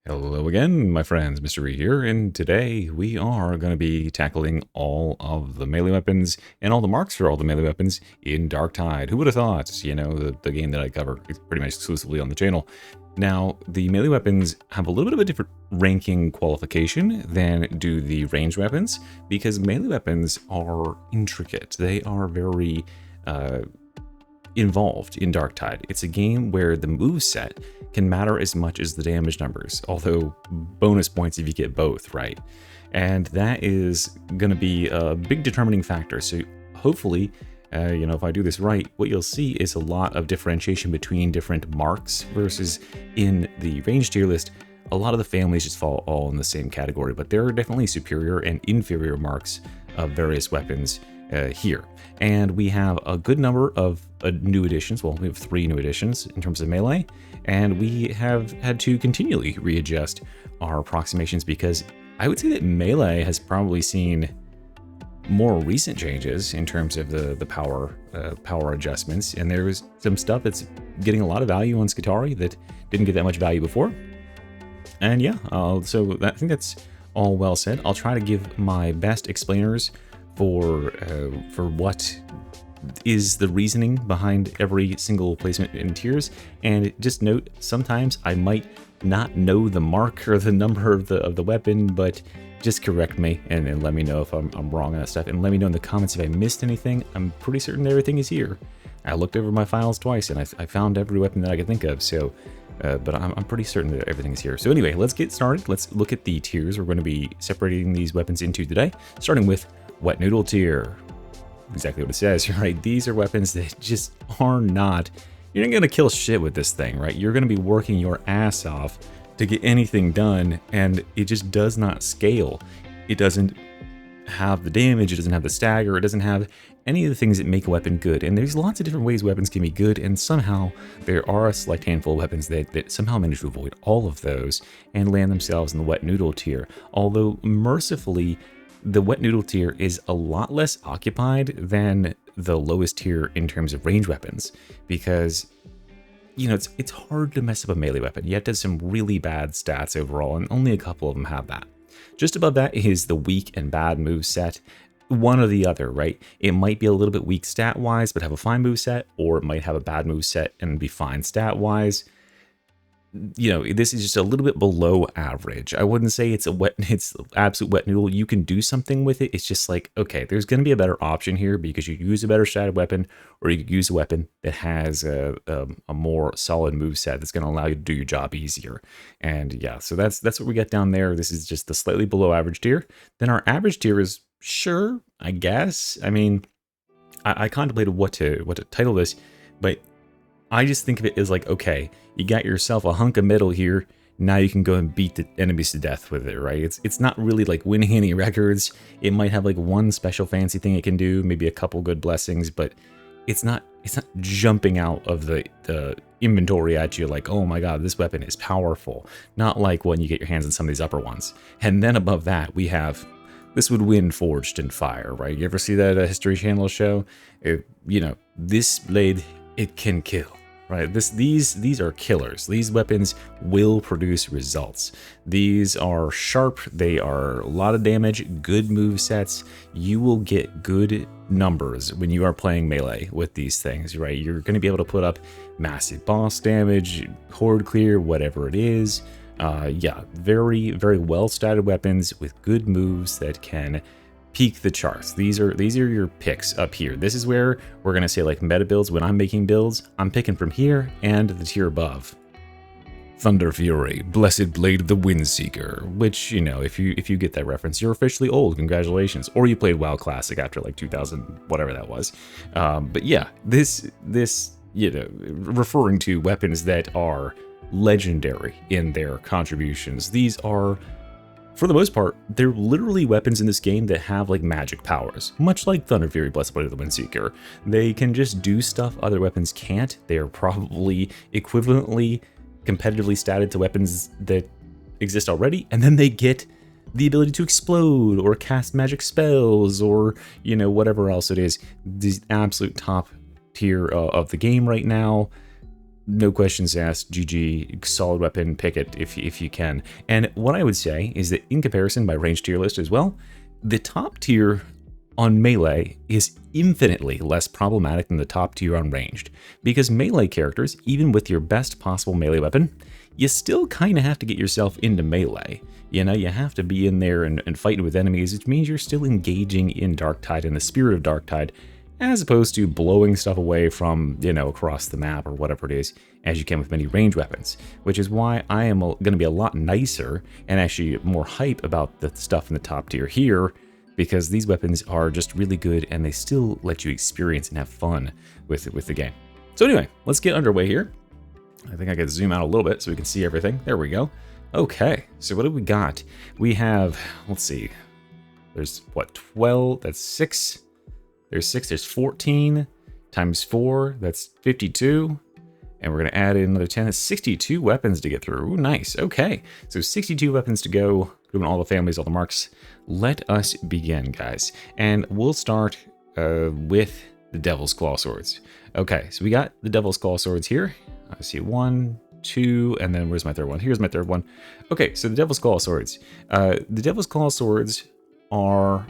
Hello again, my friends, Mr. E here, and today we are going to be tackling all of the melee weapons and all the marks for all the melee weapons in Darktide. Who would have thought, the game that I cover pretty much exclusively on the channel. Now, the melee weapons have a little bit of a different ranking qualification than do the ranged weapons, because melee weapons are intricate. They are very involved in Darktide. It's a game where the moveset can matter as much as the damage numbers, although bonus points if you get both right. And that is going to be a big determining factor. So hopefully, if I do this right, what you'll see is a lot of differentiation between different marks versus in the range tier list. A lot of the families just fall all in the same category, but there are definitely superior and inferior marks of various weapons here. And we have a good number of new additions. Well, we have 3 new additions in terms of melee, and we have had to continually readjust our approximations because I would say that melee has probably seen more recent changes in terms of the power adjustments, and there was some stuff that's getting a lot of value on Skitarii that didn't get that much value before. And yeah, so I think that's all well said. I'll try to give my best explainers for what is the reasoning behind every single placement in tiers. And just note, sometimes I might not know the mark or the number of the weapon, but just correct me and let me know if I'm wrong on that stuff, and let me know in the comments if I missed anything. I'm pretty certain everything is here. I looked over my files twice and I found every weapon that I could think of, so but I'm pretty certain that everything is here. So anyway, let's get started. Let's look at the tiers we're going to be separating these weapons into today, starting with Wet Noodle tier. Exactly what it says, right? These are weapons that just are not, you're not going to kill shit with this thing, right? You're going to be working your ass off to get anything done, and it just does not scale. It doesn't have the damage, it doesn't have the stagger, it doesn't have any of the things that make a weapon good. And there's lots of different ways weapons can be good, and somehow there are a select handful of weapons that somehow manage to avoid all of those and land themselves in the Wet Noodle tier. Although mercifully, the Wet Noodle tier is a lot less occupied than the lowest tier in terms of range weapons, because it's hard to mess up a melee weapon. You have to have some really bad stats overall, and only a couple of them have that. Just above that is the weak and bad move set. One or the other, right? It might be a little bit weak stat-wise, but have a fine move set, or it might have a bad move set and be fine stat-wise. This is just a little bit below average. I wouldn't say it's absolute wet noodle. You can do something with it. It's just like, okay, there's going to be a better option here because you use a better statted weapon, or you could use a weapon that has a more solid move set that's going to allow you to do your job easier. And yeah, so that's what we get down there. This is just the slightly below average tier. Then our average tier is, sure, I guess. I mean, I contemplated what to title this, but I just think of it as like, okay, you got yourself a hunk of metal here. Now you can go and beat the enemies to death with it, right? It's not really like winning any records. It might have like one special fancy thing it can do, maybe a couple good blessings, but it's not jumping out of the inventory at you like, oh my god, this weapon is powerful. Not like when you get your hands on some of these upper ones. And then above that, we have, this would win Forged in Fire, right? You ever see that History Channel show? This blade, it can kill. Right, these are killers. These weapons will produce results. These are sharp. They are a lot of damage. Good move sets. You will get good numbers when you are playing melee with these things. Right, you're going to be able to put up massive boss damage, horde clear, whatever it is. Yeah, very very well statted weapons with good moves that can peak the charts. These are your picks up here. This is where we're gonna say like meta builds. When I'm making builds, I'm picking from here and the tier above. Thunder Fury, Blessed Blade of the Windseeker, which, if you get that reference, you're officially old. Congratulations. Or you played WoW Classic after like 2000, whatever that was. But yeah, this referring to weapons that are legendary in their contributions. These are, for the most part, they're literally weapons in this game that have like magic powers, much like Thunder Fury, Blessed Blade of the Windseeker. They can just do stuff other weapons can't. They are probably equivalently competitively statted to weapons that exist already, and then they get the ability to explode or cast magic spells or whatever else it is. The absolute top tier of the game right now. no questions asked, GG, solid weapon, pick it if you can. And what I would say is that in comparison, by range tier list as well, the top tier on melee is infinitely less problematic than the top tier on ranged, because melee characters, even with your best possible melee weapon, you still kind of have to get yourself into melee. You know, you have to be in there and fighting with enemies, which means you're still engaging in Darktide and the spirit of Darktide, as opposed to blowing stuff away from, you know, across the map or whatever it is, as you can with many range weapons, which is why I am going to be a lot nicer and actually more hype about the stuff in the top tier here, because these weapons are just really good and they still let you experience and have fun with the game. So anyway, let's get underway here. I think I can zoom out a little bit so we can see everything. There we go. Okay, so what do we got? We have, let's see, there's what, 12, that's 6. There's 6, there's 14 times 4, that's 52. And we're going to add in another 10, that's 62 weapons to get through. Ooh, nice. Okay, so 62 weapons to go, doing all the families, all the marks. Let us begin, guys. And we'll start with the Devil's Claw Swords. Okay, so we got the Devil's Claw Swords here. I see 1, 2, and then where's my third one? Here's my third one. Okay, so the Devil's Claw Swords. The Devil's Claw Swords are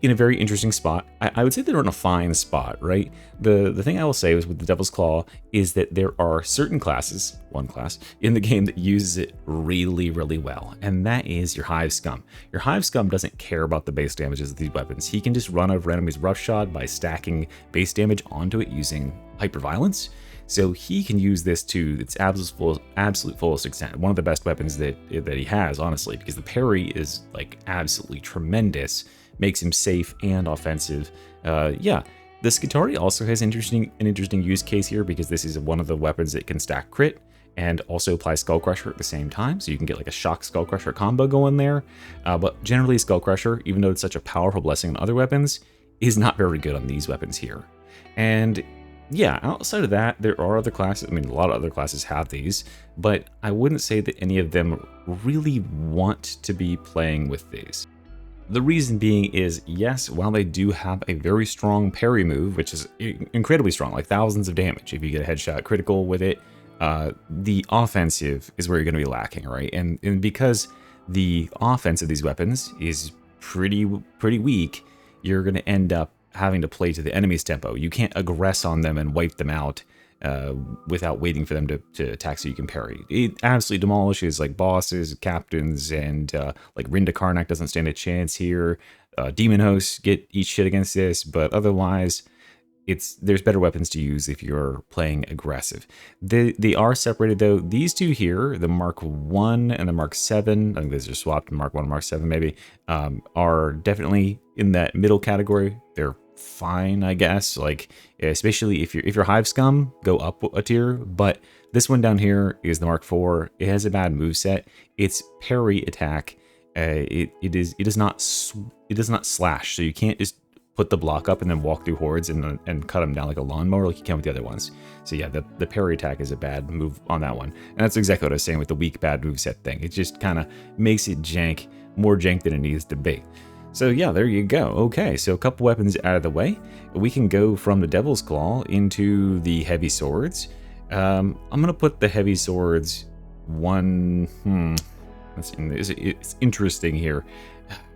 in a very interesting spot. I would say they're in a fine spot, right? The thing I will say is with the Devil's Claw is that there are certain classes, one class, in the game that uses it really, really well, and that is your Hive Scum. Your Hive Scum doesn't care about the base damages of these weapons. He can just run over enemies roughshod by stacking base damage onto it using Hyperviolence. So he can use this to its absolute fullest extent. One of the best weapons that he has, honestly, because the parry is like absolutely tremendous. Makes him safe and offensive. Yeah, the Skitarii also has an interesting use case here, because this is one of the weapons that can stack crit and also apply Skull Crusher at the same time, so you can get like a shock Skull Crusher combo going there. But generally Skull Crusher, even though it's such a powerful blessing on other weapons, is not very good on these weapons here. And yeah, outside of that, there are other classes. I mean, a lot of other classes have these, but I wouldn't say that any of them really want to be playing with these. The reason being is, yes, while they do have a very strong parry move, which is incredibly strong, like thousands of damage if you get a headshot critical with it, the offensive is where you're going to be lacking, right? And because the offense of these weapons is pretty weak, you're going to end up having to play to the enemy's tempo. You can't aggress on them and wipe them out without waiting for them to attack so you can parry. It absolutely demolishes like bosses, captains, and like Rinda Karnak doesn't stand a chance here. Demon hosts eat shit against this, but otherwise there's better weapons to use if you're playing aggressive. They are separated though. These two here, the Mark 1 and the Mark 7, I think these are swapped, Mark 1 and Mark 7 maybe, are definitely in that middle category. They're fine, I guess, like especially if you're Hive Scum, go up a tier. But this one down here is the Mark 4. It has a bad moveset. Its parry attack, it does not slash, so you can't just put the block up and then walk through hordes and cut them down like a lawnmower like you can with the other ones. So yeah, the parry attack is a bad move on that one, and that's exactly what I was saying with the weak bad moveset thing. It just kind of makes it jank, more jank than it needs to be. So yeah, there you go. Okay, so a couple weapons out of the way. We can go from the Devil's Claw into the heavy swords. I'm gonna put the heavy swords it's interesting here,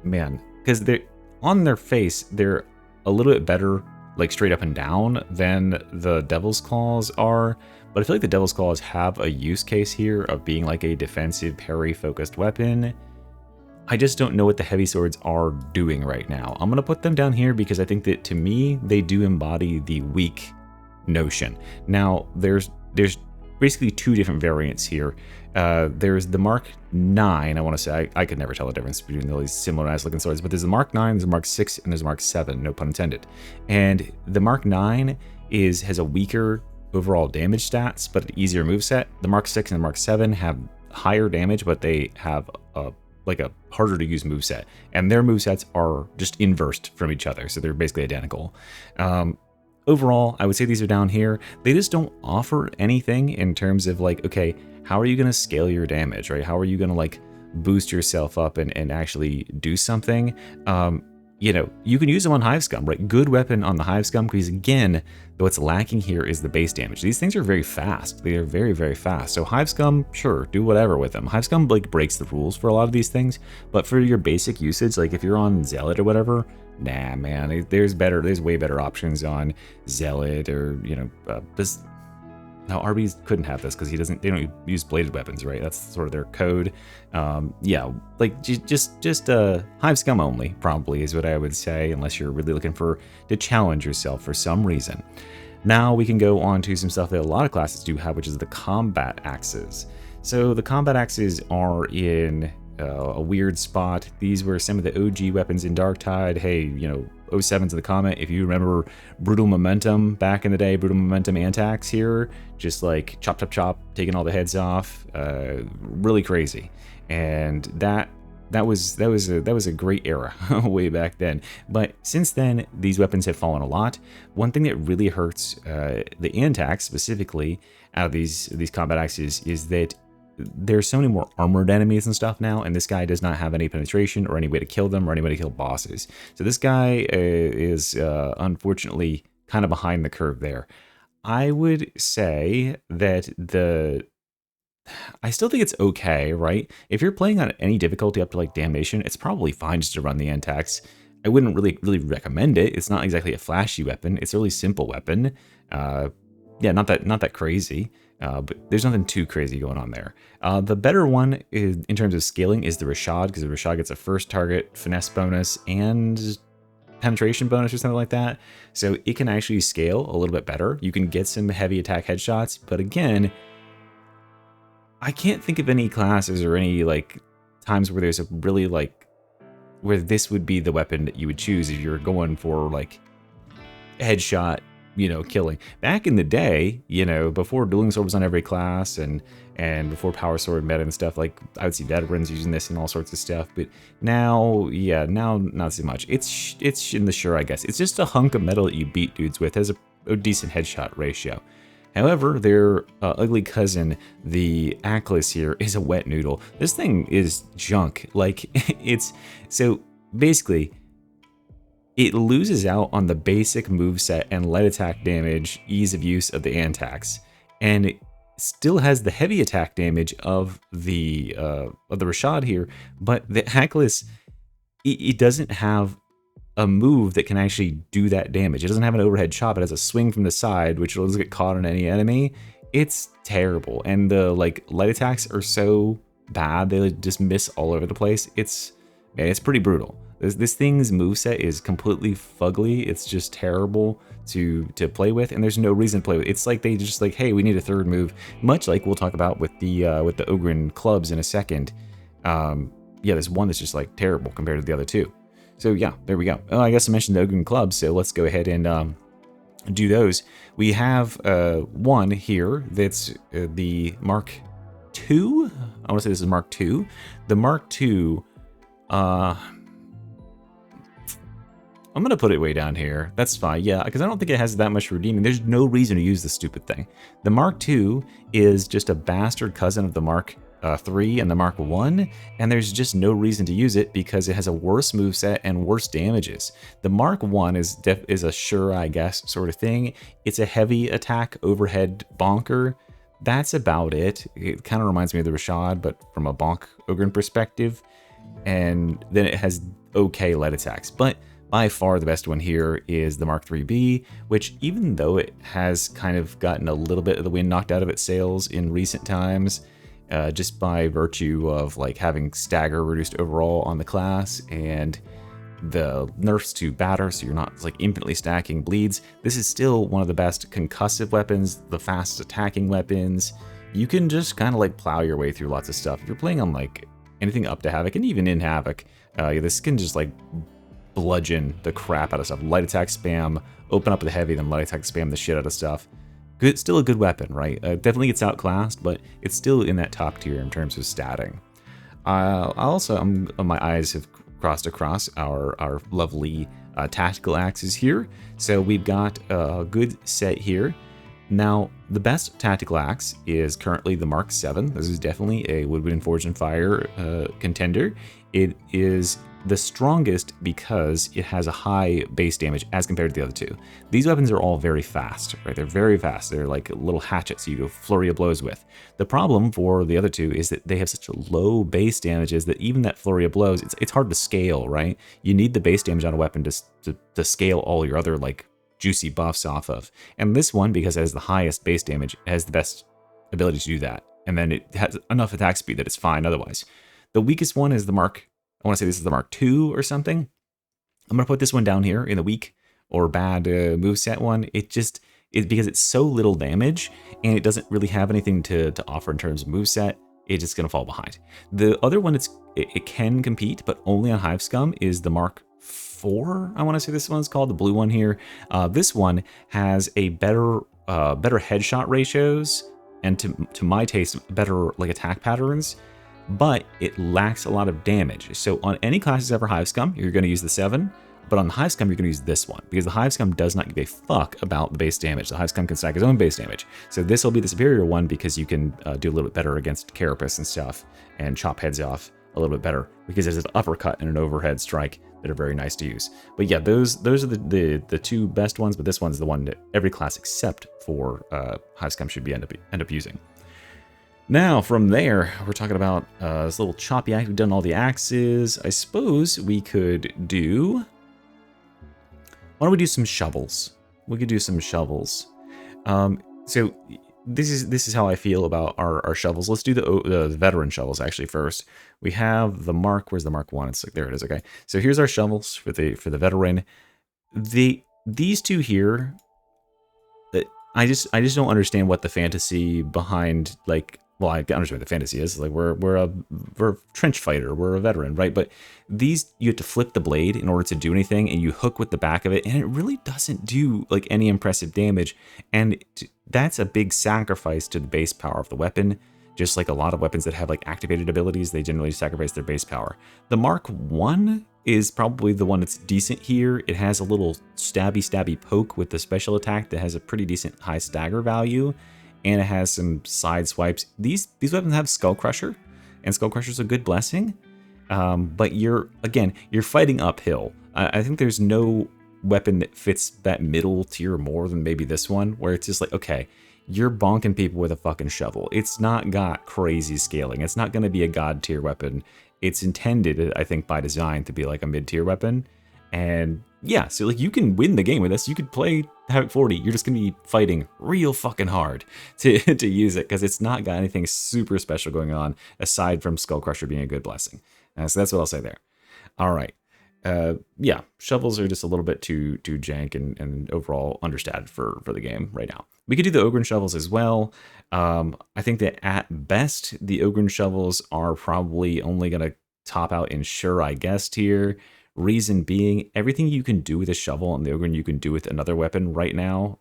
man, because they're on their face, they're a little bit better, like straight up and down, than the Devil's Claws are. But I feel like the Devil's Claws have a use case here of being like a defensive parry focused weapon. I just don't know what the heavy swords are doing right now. I'm going to put them down here because I think that, to me, they do embody the weak notion. Now, there's basically two different variants here. There's the Mark 9, I want to say. I could never tell the difference between all these similar nice looking swords, but there's the Mark 9, there's a Mark 6, and there's a Mark 7, no pun intended. And the Mark 9 has a weaker overall damage stats, but an easier moveset. The Mark 6 and the Mark 7 have higher damage, but they have a harder to use moveset, and their movesets are just inversed from each other, so they're basically identical. Overall, I would say these are down here. They just don't offer anything in terms of like, okay, how are you going to scale your damage, right? How are you going to like boost yourself up and actually do something? you know, you can use them on Hive Scum, right? Good weapon on the Hive Scum, because again, what's lacking here is the base damage. These things are very fast. They are very, very fast. So Hive Scum, sure, do whatever with them. Hive Scum like breaks the rules for a lot of these things, but for your basic usage, like if you're on Zealot or whatever, nah, man, there's way better options on Zealot or, you know, this. Now RBs couldn't have this because they don't use bladed weapons, right? That's sort of their code. Yeah, like just Hive Scum only probably is what I would say, unless you're really looking to challenge yourself for some reason. Now we can go on to some stuff that a lot of classes do have, which is the combat axes. So the combat axes are in a weird spot. These were some of the OG weapons in Darktide. Hey, you know, 07's of the Comet, if you remember Brutal Momentum back in the day, Brutal Momentum Antax here, just like chop, chop, chop, taking all the heads off, really crazy. And that was a great era way back then. But since then, these weapons have fallen a lot. One thing that really hurts the Antax specifically out of these combat axes is that there's so many more armored enemies and stuff now, and this guy does not have any penetration or any way to kill them or any way to kill bosses. So this guy is unfortunately kind of behind the curve there. I would say that I still think it's okay, right? If you're playing on any difficulty up to like Damnation, it's probably fine just to run the Antax. I wouldn't really recommend it. It's not exactly a flashy weapon. It's a really simple weapon. Yeah, not that crazy. But there's nothing too crazy going on there. The better one is, in terms of scaling, is the Rashad, because the Rashad gets a first target finesse bonus and penetration bonus or something like that. So it can actually scale a little bit better. You can get some heavy attack headshots, but again, I can't think of any classes or any like times where there's a really like where this would be the weapon that you would choose if you're going for like headshot, you know, killing. Back in the day, you know, before Dueling Sword was on every class and before Power Sword meta and stuff, like I would see veterans using this and all sorts of stuff. But now, yeah, now not so much. It's in the sure, I guess. It's just a hunk of metal that you beat dudes with, has a decent headshot ratio. However, their ugly cousin, the Atlas here, is a wet noodle. This thing is junk. Like, it's... So, basically, it loses out on the basic moveset and light attack damage, ease of use of the Antax. And it still has the heavy attack damage of the Rashad here, but the Atlas, it doesn't have a move that can actually do that damage. It doesn't have an overhead chop. It has a swing from the side, which will just get caught on any enemy. It's terrible. And the like light attacks are so bad. They just miss all over the place. It's pretty brutal. This thing's moveset is completely fugly. It's just terrible to play with, and there's no reason to play with. It's like they just like, hey, we need a third move, much like we'll talk about with the Ogren clubs in a second. Yeah, there's one that's just like terrible compared to the other two. So yeah, there we go. Oh, I guess I mentioned the Ogren clubs, so let's go ahead and do those. We have one here that's the Mark II. I want to say this is Mark II. The Mark II. I'm going to put it way down here. That's fine. Yeah, because I don't think it has that much redeeming. There's no reason to use this stupid thing. The Mark II is just a bastard cousin of the Mark III and the Mark I, and there's just no reason to use it because it has a worse moveset and worse damages. The Mark I is a sure, I guess, sort of thing. It's a heavy attack overhead bonker. That's about it. It kind of reminds me of the Rashad, but from a bonk Ogren perspective. And then it has okay light attacks. But by far the best one here is the Mark IIIB, which even though it has kind of gotten a little bit of the wind knocked out of its sails in recent times, just by virtue of like having stagger reduced overall on the class and the nerfs to batter, so you're not like infinitely stacking bleeds, this is still one of the best concussive weapons, the fast attacking weapons. You can just kind of like plow your way through lots of stuff. If you're playing on like anything up to Havoc, and even in Havoc, this can just like bludgeon the crap out of stuff. Light attack spam, open up the heavy, then light attack spam the shit out of stuff. Good, still a good weapon, right? Definitely gets outclassed, but it's still in that top tier in terms of statting. My eyes have crossed across our lovely tactical axes here. So we've got a good set here. Now, the best tactical axe is currently the Mark 7. This is definitely a Woodwind Forged in Fire contender. It is the strongest because it has a high base damage as compared to the other two. These weapons are all very fast, right? They're very fast. They're like little hatchets you go flurry of blows with. The problem for the other two is that they have such a low base damages that even that flurry of blows, it's hard to scale, right? You need the base damage on a weapon to scale all your other like juicy buffs off of. And this one, because it has the highest base damage, has the best ability to do that. And then it has enough attack speed that it's fine otherwise. The weakest one is the Mark, I want to say this is the Mark 2 or something. I'm going to put this one down here in the weak or bad moveset one. It's because it's so little damage and it doesn't really have anything to offer in terms of moveset. It's just going to fall behind. The other one it can compete, but only on Hive Scum, is the Mark 4, I want to say this one's called, the blue one here. This one has a better headshot ratios and to my taste better like attack patterns, but it lacks a lot of damage. So on any classes ever Hive Scum, you're going to use the 7, but on the Hive Scum you're going to use this one because the Hive Scum does not give a fuck about the base damage. The Hive Scum can stack his own base damage. So this will be the superior one because you can do a little bit better against Carapace and stuff and chop heads off a little bit better because there's an uppercut and an overhead strike that are very nice to use. But yeah, those are the two best ones, but this one's the one that every class except for Hive Scum should be end up using. Now from there, we're talking about this little choppy axe. We've done all the axes. I suppose we could do... Why don't we do some shovels? We could do some shovels. So this is how I feel about our shovels. Let's do the veteran shovels actually first. We have the Mark. Where's the Mark 1? It's like there it is. Okay. So here's our shovels for the veteran. These two here. I just don't understand what the fantasy behind like. Well, I understand what the fantasy is. Like we're a trench fighter, we're a veteran, right? But these you have to flip the blade in order to do anything, and you hook with the back of it, and it really doesn't do like any impressive damage. And that's a big sacrifice to the base power of the weapon. Just like a lot of weapons that have like activated abilities, they generally sacrifice their base power. The Mark 1 is probably the one that's decent here. It has a little stabby poke with the special attack that has a pretty decent high stagger value. And it has some side swipes. These weapons have Skull Crusher, and Skull Crusher is a good blessing. But you're fighting uphill. I think there's no weapon that fits that middle tier more than maybe this one, where it's just like, okay, you're bonking people with a fucking shovel. It's not got crazy scaling. It's not going to be a god tier weapon. It's intended, I think, by design to be like a mid tier weapon. And yeah, so like you can win the game with this. You could play Havoc 40. You're just gonna be fighting real fucking hard to use it because it's not got anything super special going on aside from Skull Crusher being a good blessing. So that's what I'll say there. All right. Yeah, shovels are just a little bit too jank and overall understated for the game right now. We could do the Ogren shovels as well. I think that at best the Ogren shovels are probably only gonna top out in Sure I Guessed here. Reason being, everything you can do with a shovel on the Ogren you can do with another weapon right now,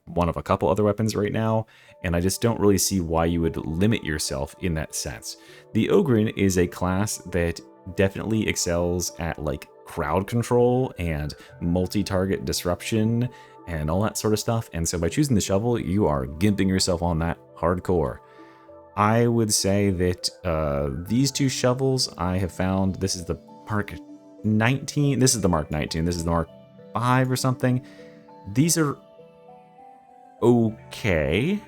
one of a couple other weapons right now, and I just don't really see why you would limit yourself in that sense. The Ogren is a class that definitely excels at like crowd control and multi-target disruption and all that sort of stuff, and so by choosing the shovel, you are gimping yourself on that hardcore. I would say that these two shovels I have found, this is the Mark 19, this is the Mark 19, this is the Mark 5 or something. These are okay.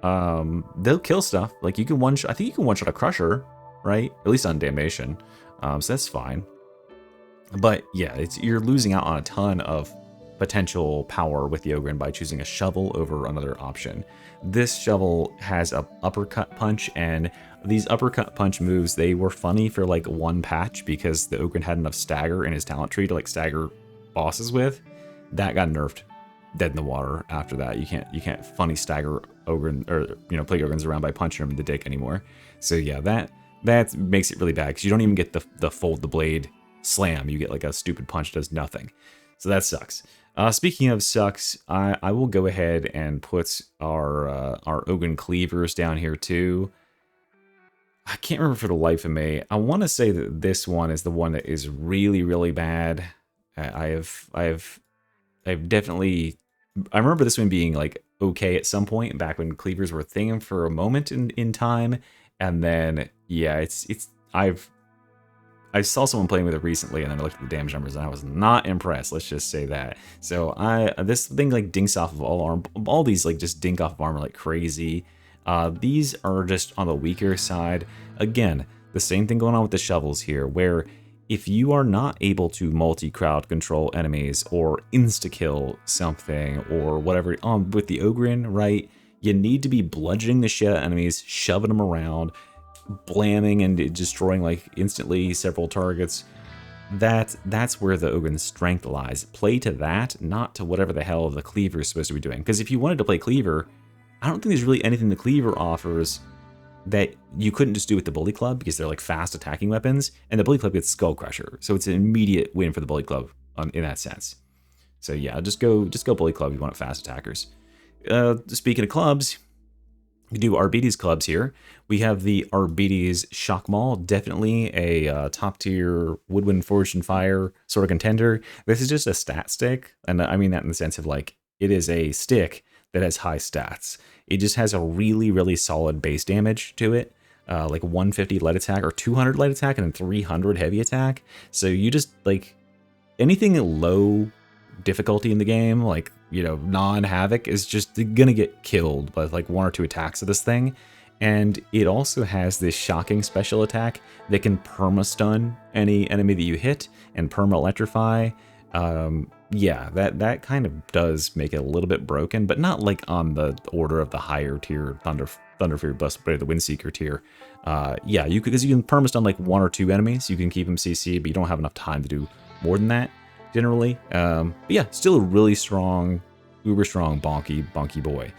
They'll kill stuff. Like you can I think you can one-shot a Crusher, right? At least on Damnation. So that's fine. But yeah, you're losing out on a ton of potential power with the Ogren by choosing a shovel over another option. This shovel has a uppercut punch, and these uppercut punch moves, they were funny for like one patch because the Ogren had enough stagger in his talent tree to like stagger bosses with. That got nerfed dead in the water after that. You can't funny stagger Ogren or plague Ogrens around by punching them in the dick anymore. So yeah, that makes it really bad because you don't even get the fold the blade slam. You get like a stupid punch that does nothing. So that sucks. Speaking of sucks, I will go ahead and put our Ogren Cleavers down here too. I can't remember for the life of me. I want to say that this one is the one that is really, really bad. I've definitely... I remember this one being like okay at some point back when cleavers were a thing for a moment in time, and then yeah, I saw someone playing with it recently, and then I looked at the damage numbers, and I was not impressed. Let's just say that. So this thing like dinks off of all these like just dink off of armor like crazy. These are just on the weaker side. Again, the same thing going on with the shovels here, where if you are not able to multi-crowd control enemies or insta-kill something or whatever with the Ogrin, right? You need to be bludgeoning the shit out of enemies, shoving them around, blamming and destroying like instantly several targets. That's where the Ogrin's strength lies. Play to that, not to whatever the hell the Cleaver is supposed to be doing. Because if you wanted to play Cleaver, I don't think there's really anything the Cleaver offers that you couldn't just do with the Bully Club, because they're like fast attacking weapons, and the Bully Club gets Skull Crusher, so it's an immediate win for the Bully Club in that sense. So yeah, just go Bully Club if you want fast attackers. Speaking of clubs, we do Arbites clubs here. We have the Arbites Shock Maul, definitely a top tier Woodwind Forged in Fire sort of contender. This is just a stat stick, and I mean that in the sense of like it is a stick that has high stats. It just has a really, really solid base damage to it, like 150 light attack or 200 light attack and then 300 heavy attack. So you just like anything low difficulty in the game, like, you know, non-havoc, is just gonna get killed by like 1 or 2 attacks of this thing. And it also has this shocking special attack that can perma-stun any enemy that you hit and perma-electrify. Yeah, that kind of does make it a little bit broken, but not like on the order of the higher tier Thunder Fury Blast Blade, the Windseeker tier. Yeah, because you can perma-stun like 1 or 2 enemies, you can keep them CC, but you don't have enough time to do more than that generally. But yeah, still a really strong, uber strong bonky boy.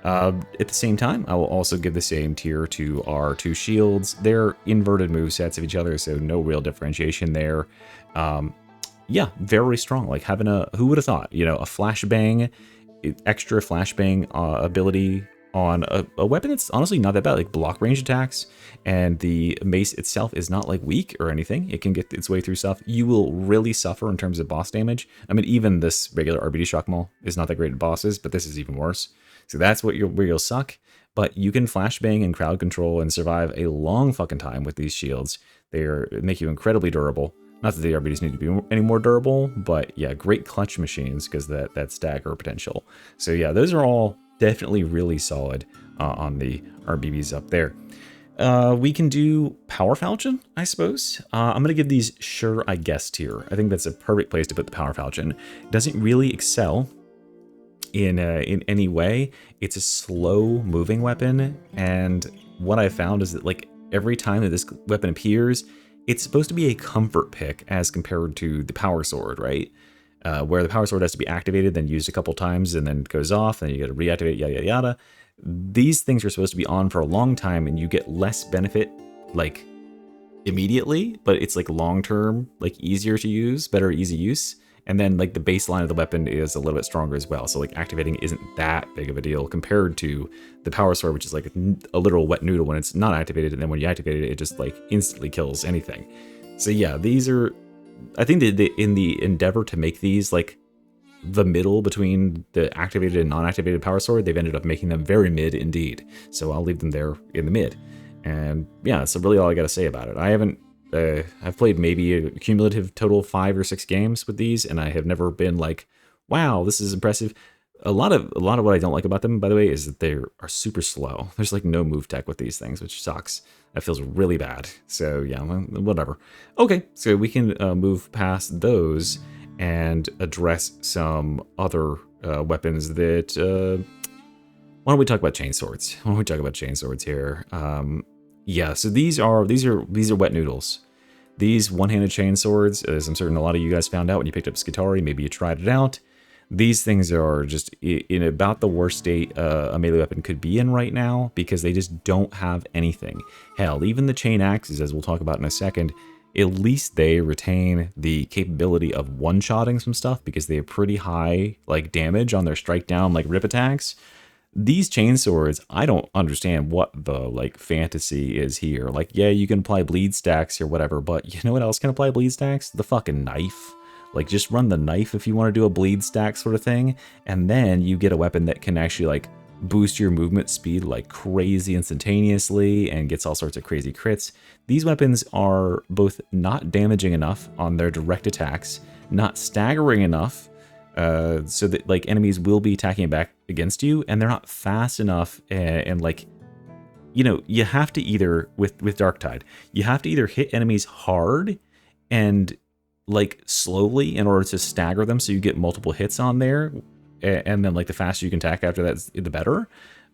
At the same time, I will also give the same tier to our 2 shields. They're inverted movesets of each other, so no real differentiation there. Yeah, very strong. Like having who would have thought, you know, a flashbang, extra flashbang ability on a weapon that's honestly not that bad, like block range attacks, and the mace itself is not like weak or anything. It can get its way through stuff. You will really suffer in terms of boss damage. I mean, even this regular RBD Shock Maul is not that great at bosses, but this is even worse. So that's where you'll suck. But you can flashbang and crowd control and survive a long fucking time with these shields. They make you incredibly durable. Not that the RBDs need to be any more durable, but yeah, great clutch machines because that stagger potential. So yeah, those are all definitely really solid on the RBBs up there. We can do Power Falchion, I suppose. I'm going to give these Sure I Guess tier. I think that's a perfect place to put the Power Falchion. It doesn't really excel in any way. It's a slow moving weapon, and what I found is that like every time that this weapon appears, it's supposed to be a comfort pick as compared to the Power Sword, right? Where the Power Sword has to be activated, then used a couple times, and then it goes off, and you got to reactivate, yada, yada, yada. These things are supposed to be on for a long time, and you get less benefit, like, immediately, but it's, like, long-term, like, easier to use, better easy use. And then, like, the baseline of the weapon is a little bit stronger as well. So, like, activating isn't that big of a deal compared to the Power Sword, which is, like, a literal wet noodle when it's not activated, and then when you activate it, it just, like, instantly kills anything. So, yeah, these are... I think that in the endeavor to make these, like, the middle between the activated and non-activated Power Sword, they've ended up making them very mid indeed. So I'll leave them there in the mid. And, yeah, that's really all I got to say about it. I haven't... I've played maybe a cumulative total 5 or 6 games with these, and I have never been like, wow, this is impressive. A lot of what I don't like about them, by the way, is that they are super slow. There's like no move tech with these things, which sucks. That feels really bad. So yeah, whatever. Okay, so we can move past those and address some other weapons that... why don't we talk about chainswords? Why don't we talk about chainswords here? Yeah, so these are wet noodles. These one-handed chainswords, as I'm certain a lot of you guys found out when you picked up Skitarii, maybe you tried it out. These things are just in about the worst state a melee weapon could be in right now, because they just don't have anything. Hell, even the chain axes, as we'll talk about in a second, at least they retain the capability of one-shotting some stuff, because they have pretty high like damage on their strike down like rip attacks. These chainswords, I don't understand what the like fantasy is here. Like, yeah, you can apply bleed stacks or whatever, but you know what else can apply bleed stacks? The fucking knife. Like just run the knife if you want to do a bleed stack sort of thing, and then you get a weapon that can actually like boost your movement speed like crazy instantaneously and gets all sorts of crazy crits. These weapons are both not damaging enough on their direct attacks, not staggering enough so that like enemies will be attacking back against you, and they're not fast enough and like, you know, you have to either, with Darktide, you have to either hit enemies hard and like slowly in order to stagger them so you get multiple hits on there, and then like the faster you can attack after that, the better.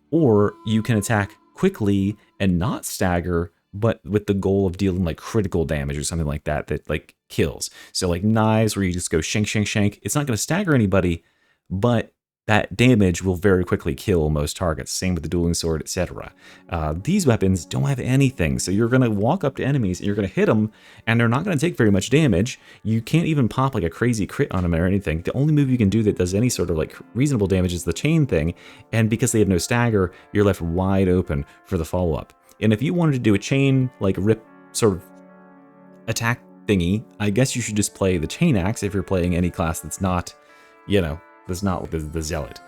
Or you can attack quickly and not stagger, but with the goal of dealing like critical damage or something like that that like kills. So like knives where you just go shank, shank, shank. It's not going to stagger anybody, but that damage will very quickly kill most targets. Same with the dueling sword, etc. These weapons don't have anything, so you're going to walk up to enemies and you're going to hit them, and they're not going to take very much damage. You can't even pop like a crazy crit on them or anything. The only move you can do that does any sort of like reasonable damage is the chain thing, and because they have no stagger, you're left wide open for the follow-up. And if you wanted to do a chain like rip sort of attack thingy, I guess you should just play the chain axe if you're playing any class that's not, you know, that's not the zealot.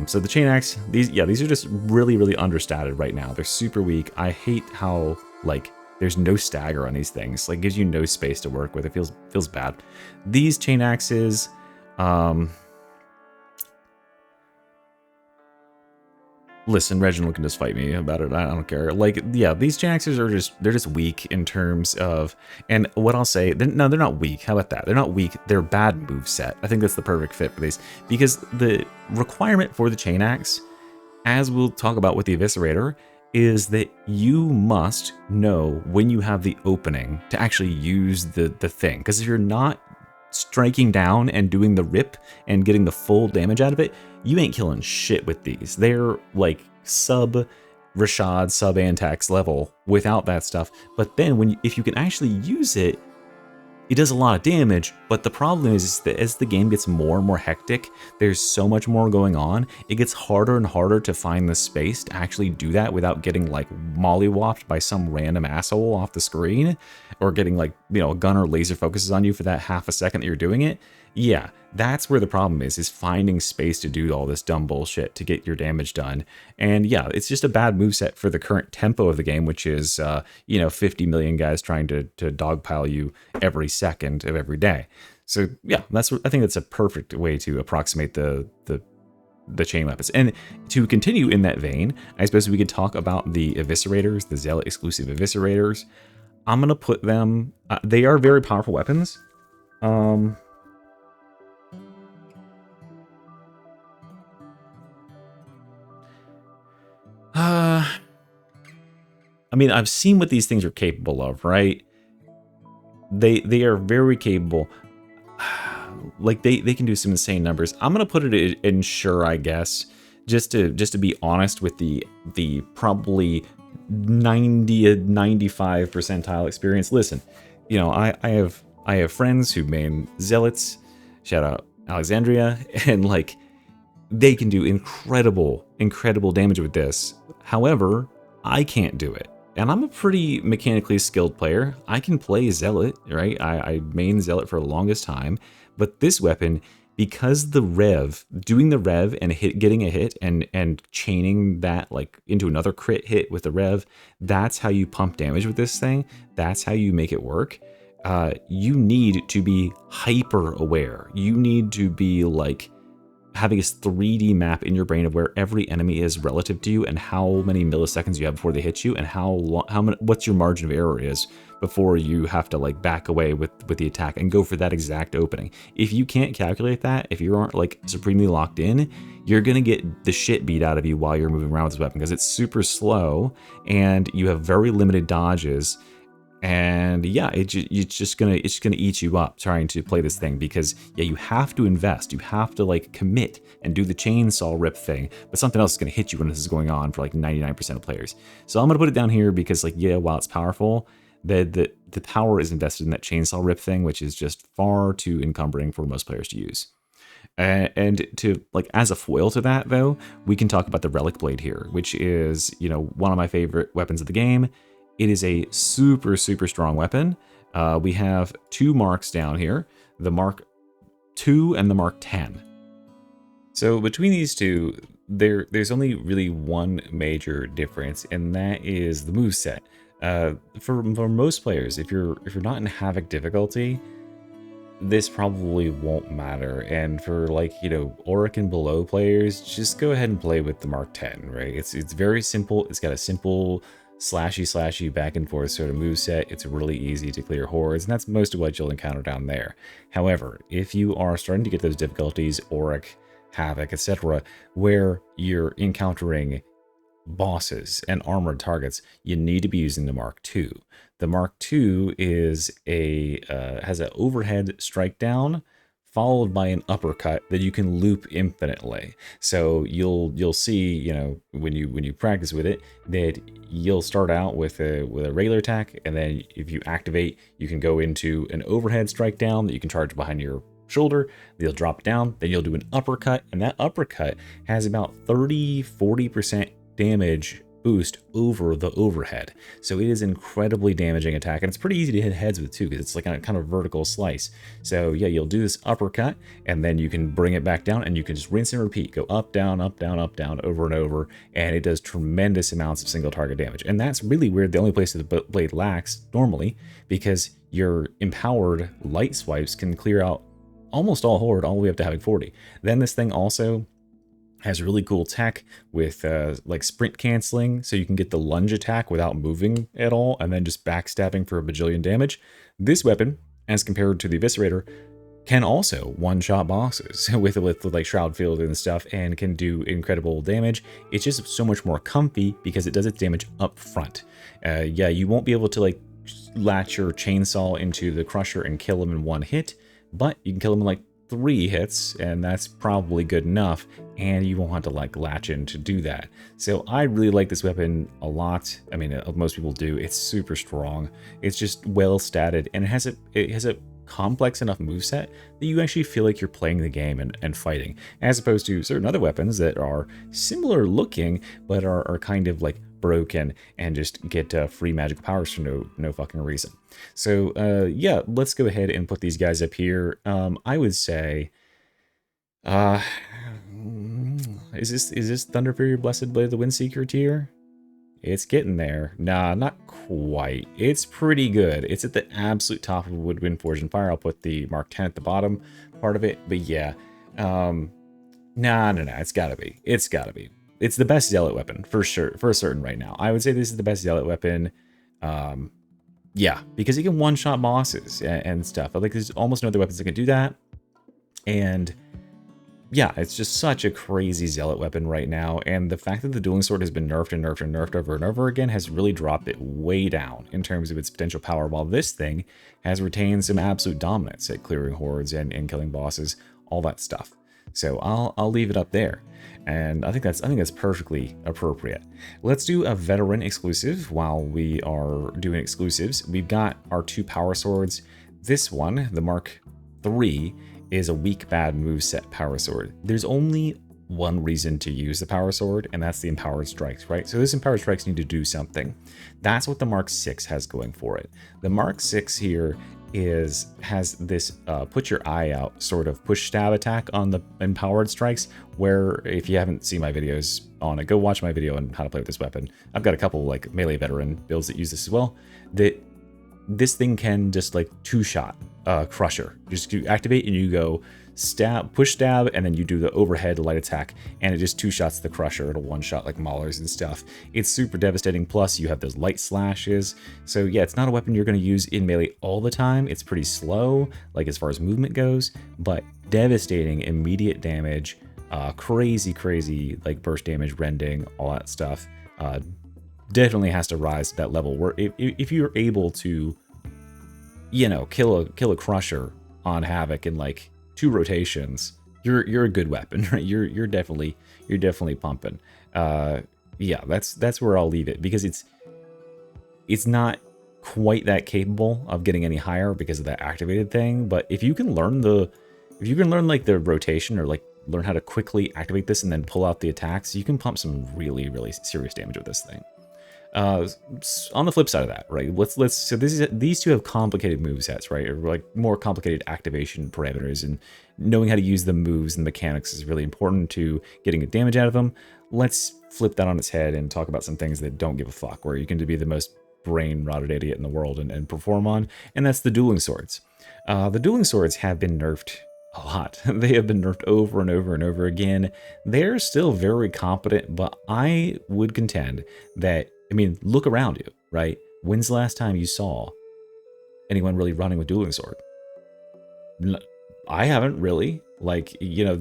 So the chain axe, these are just really, really understated right now. They're super weak. I hate how like there's no stagger on these things. Like gives you no space to work with. It feels bad. These chain axes, listen, Reginald can just fight me about it. I don't care. Like, yeah, these chain axes are they're just weak in terms of, and what I'll say, they're not weak. How about that? They're not weak. They're bad moveset. I think that's the perfect fit for these, because the requirement for the chain axe, as we'll talk about with the eviscerator, is that you must know when you have the opening to actually use the thing. Because if you're not striking down and doing the rip and getting the full damage out of it, you ain't killing shit with these. They're like sub Rashad, sub Antax level without that stuff. But then if you can actually use it, it does a lot of damage. But the problem is that as the game gets more and more hectic, there's so much more going on. It gets harder and harder to find the space to actually do that without getting like mollywopped by some random asshole off the screen, or getting like, you know, a gun or laser focuses on you for that half a second that you're doing it. Yeah, that's where the problem is finding space to do all this dumb bullshit to get your damage done. And yeah, it's just a bad moveset for the current tempo of the game, which is, 50 million guys trying to dogpile you every second of every day. So yeah, I think that's a perfect way to approximate the chain weapons. And to continue in that vein, I suppose we could talk about the eviscerators, the Zealot exclusive eviscerators. I'm going to put them, they are very powerful weapons. I mean, I've seen what these things are capable of, right? They are very capable. Like they can do some insane numbers. I'm gonna put it in sure, I guess, just to be honest with the probably 90 95 percentile experience. Listen, you know, I have friends who main zealots. Shout out Alexandria, and like they can do incredible damage with this. However, I can't do it. And I'm a pretty mechanically skilled player. I can play Zealot, right? I main Zealot for the longest time. But this weapon, because doing the rev and getting a hit and chaining that like into another crit hit with the rev, that's how you pump damage with this thing. That's how you make it work. You need to be hyper aware. You need to be like having this 3D map in your brain of where every enemy is relative to you and how many milliseconds you have before they hit you, and what's your margin of error is before you have to like back away with the attack and go for that exact opening. If you can't calculate that, if you aren't like supremely locked in, you're gonna get the shit beat out of you while you're moving around with this weapon, because it's super slow and you have very limited dodges. And yeah, it's just gonna eat you up trying to play this thing, because yeah, you have to invest, you have to like commit and do the chainsaw rip thing, but something else is gonna hit you when this is going on for like 99% of players. So I'm gonna put it down here because like, yeah, while it's powerful, the power is invested in that chainsaw rip thing, which is just far too encumbering for most players to use. And to like as a foil to that though, we can talk about the Relic Blade here, which is, you know, one of my favorite weapons of the game. It is a super strong weapon. We have two marks down here. The mark II and the Mark 10. So between these two, there's only really one major difference, and that is the moveset. For most players, if you're not in Havoc difficulty, this probably won't matter. And for, like, you know, Auric and below players, just go ahead and play with the Mark 10, right? It's very simple. It's got a simple slashy back and forth sort of moveset. It's really easy to clear hordes, and that's most of what you'll encounter down there. However, if you are starting to get those difficulties, Auric, Havoc, etc., where you're encountering bosses and armored targets, you need to be using the Mark II. The Mark II is has an overhead strike down followed by an uppercut that you can loop infinitely. So you'll see, you know, when you practice with it, that you'll start out with a regular attack, and then if you activate, you can go into an overhead strike down that you can charge behind your shoulder. They'll drop down, then you'll do an uppercut, and that uppercut has about 30-40% damage boost over the overhead. So it is incredibly damaging attack, and it's pretty easy to hit heads with too, because it's like a kind of vertical slice. So yeah, you'll do this uppercut, and then you can bring it back down, and you can just rinse and repeat, go up, down, up, down, up, down, over and over, and it does tremendous amounts of single target damage. And that's really weird. The only place that the blade lacks normally, because your empowered light swipes can clear out almost all horde all the way up to having 40. Then this thing also has really cool tech with like sprint canceling, so you can get the lunge attack without moving at all, and then just backstabbing for a bajillion damage. This weapon, as compared to the Eviscerator, can also one-shot bosses with like Shroud Field and stuff, and can do incredible damage. It's just so much more comfy because it does its damage up front. Yeah, you won't be able to like latch your chainsaw into the Crusher and kill him in one hit, but you can kill him in like 3 hits, and that's probably good enough, and you won't have to like latch in to do that. So I really like this weapon a lot. I mean, most people do. It's super strong. It's just well statted, and it has a complex enough moveset that you actually feel like you're playing the game and fighting, as opposed to certain other weapons that are similar looking but are kind of like broken and just get free magic powers for no fucking reason. So yeah, let's go ahead and put these guys up here. I would say, is this Thunderfury Blessed Blade of the Windseeker tier? It's getting there. Nah, not quite. It's pretty good. It's at the absolute top of Wood, Wind, Forge, and Fire. I'll put the Mark 10 at the bottom part of it, but yeah. Nah, it's gotta be. It's gotta be. It's the best Zealot weapon, for sure, for certain right now. I would say this is the best Zealot weapon. Yeah, because you can one-shot bosses and stuff. Like, there's almost no other weapons that can do that. And yeah, it's just such a crazy Zealot weapon right now. And the fact that the Dueling Sword has been nerfed and nerfed and nerfed over and over again has really dropped it way down in terms of its potential power, while this thing has retained some absolute dominance at clearing hordes and killing bosses, all that stuff. So I'll leave it up there. And I think that's perfectly appropriate. Let's do a veteran exclusive while we are doing exclusives. We've got our 2 power swords. This one, the Mark III, is a weak bad moveset power sword. There's only one reason to use the power sword, and that's the empowered strikes, right? So those empowered strikes need to do something. That's what the Mark VI has going for it. The Mark VI here has this put your eye out sort of push stab attack on the empowered strikes, where if you haven't seen my videos on it, go watch my video on how to play with this weapon. I've got a couple like melee veteran builds that use this as well. That this thing can just like 2-shot Crusher. Just you activate and you go stab, push stab, and then you do the overhead light attack, and it just 2-shots the Crusher. It'll 1-shot like Maulers and stuff. It's super devastating. Plus you have those light slashes. So yeah, it's not a weapon you're going to use in melee all the time. It's pretty slow, like as far as movement goes, but devastating immediate damage, crazy like burst damage, rending, all that stuff. Definitely has to rise to that level where if you're able to, you know, kill a Crusher on Havoc in like 2 rotations, you're a good weapon, right? You're definitely pumping. Yeah, that's where I'll leave it, because it's not quite that capable of getting any higher because of that activated thing. But if you can learn like the rotation, or like learn how to quickly activate this and then pull out the attacks, you can pump some really serious damage with this thing. On the flip side of that, right? So these two have complicated move sets, right? Or like more complicated activation parameters, and knowing how to use the moves and mechanics is really important to getting good damage out of them. Let's flip that on its head and talk about some things that don't give a fuck, where you can be the most brain rotted idiot in the world and perform on, and that's the dueling swords. The dueling swords have been nerfed a lot. They have been nerfed over and over and over again. They're still very competent, but I would contend that, I mean, look around you, right? When's the last time you saw anyone really running with dueling sword? I haven't really. Like, you know,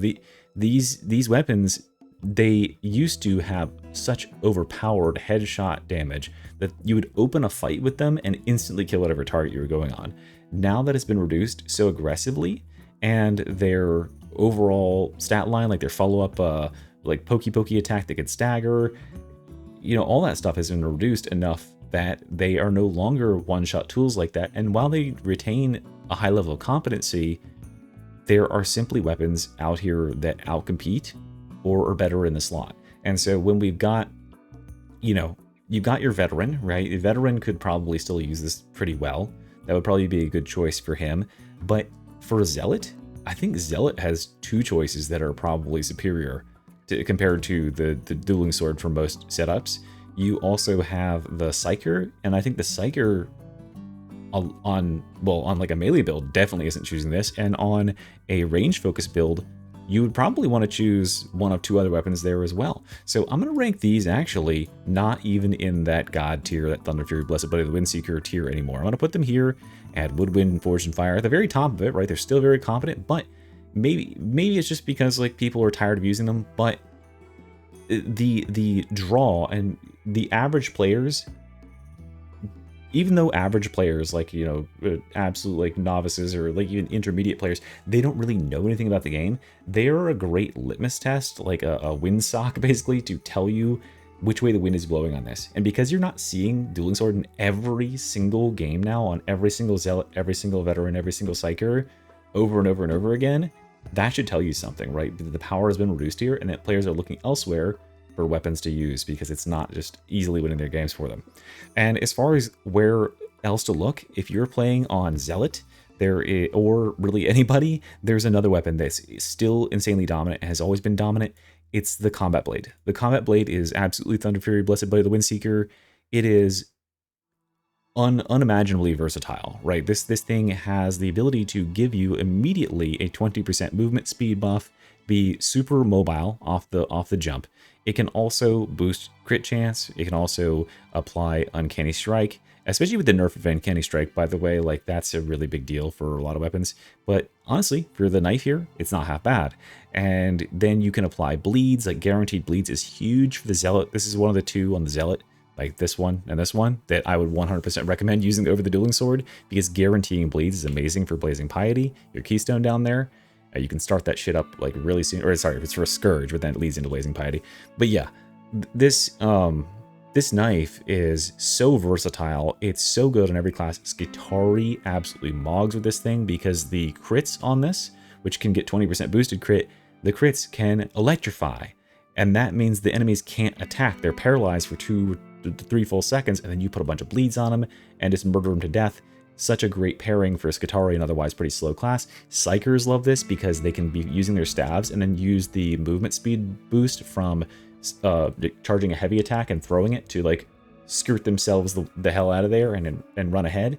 these weapons, they used to have such overpowered headshot damage that you would open a fight with them and instantly kill whatever target you were going on. Now that it's been reduced so aggressively, and their overall stat line, like their follow-up like pokey attack that could stagger, you know, all that stuff has been reduced enough that they are no longer one-shot tools like that. And while they retain a high level of competency, there are simply weapons out here that outcompete or are better in the slot. And so when we've got, you know, you've got your veteran, right? A veteran could probably still use this pretty well. That would probably be a good choice for him. But for Zealot, I think Zealot has two choices that are probably superior compared to the dueling sword for most setups. You also have the Psyker, and I think the Psyker on like a melee build definitely isn't choosing this, and on a range focus build, you would probably want to choose one of two other weapons there as well. So I'm going to rank these actually not even in that God tier, that Thunder Fury, Blessed Buddy, the Windseeker tier anymore. I'm going to put them here at Woodwind, Forged in Fire, at the very top of it, right? They're still very competent, but maybe it's just because like people are tired of using them, but the draw and the average players, even though average players, like, you know, absolute like novices or like even intermediate players, they don't really know anything about the game. They are a great litmus test, like a windsock basically, to tell you which way the wind is blowing on this. And because you're not seeing dueling sword in every single game now, on every single Zealot, every single veteran, every single Psyker, over and over and over again, that should tell you something, right? The power has been reduced here, and that players are looking elsewhere for weapons to use because it's not just easily winning their games for them. And as far as where else to look, if you're playing on Zealot, or really anybody, there's another weapon that's still insanely dominant and has always been dominant. It's the Combat Blade. The Combat Blade is absolutely Thunder Fury, Blessed Buddy, the Windseeker. It is unimaginably versatile, right? This thing has the ability to give you immediately a 20% movement speed buff, be super mobile off the jump. It can also boost crit chance. It can also apply Uncanny Strike, especially with the nerf of Uncanny Strike, by the way. Like, that's a really big deal for a lot of weapons. But honestly, for the knife here, it's not half bad. And then you can apply bleeds. Like, guaranteed bleeds is huge for the Zealot. This is one of the two on the Zealot, like this one and this one, that I would 100% recommend using over the dueling sword, because guaranteeing bleeds is amazing for Blazing Piety, your keystone down there. You can start that shit up like really soon, or sorry, if it's for a Scourge, but then it leads into Blazing Piety. But yeah, this knife is so versatile. It's so good on every class. Skitarii absolutely mogs with this thing, because the crits on this, which can get 20% boosted crit, the crits can electrify. And that means the enemies can't attack. They're paralyzed for 2 to 3 full seconds, and then you put a bunch of bleeds on them and just murder them to death. Such a great pairing for Skitarii, an otherwise pretty slow class. Psykers love this because they can be using their staves and then use the movement speed boost from charging a heavy attack and throwing it to like skirt themselves the hell out of there and run ahead.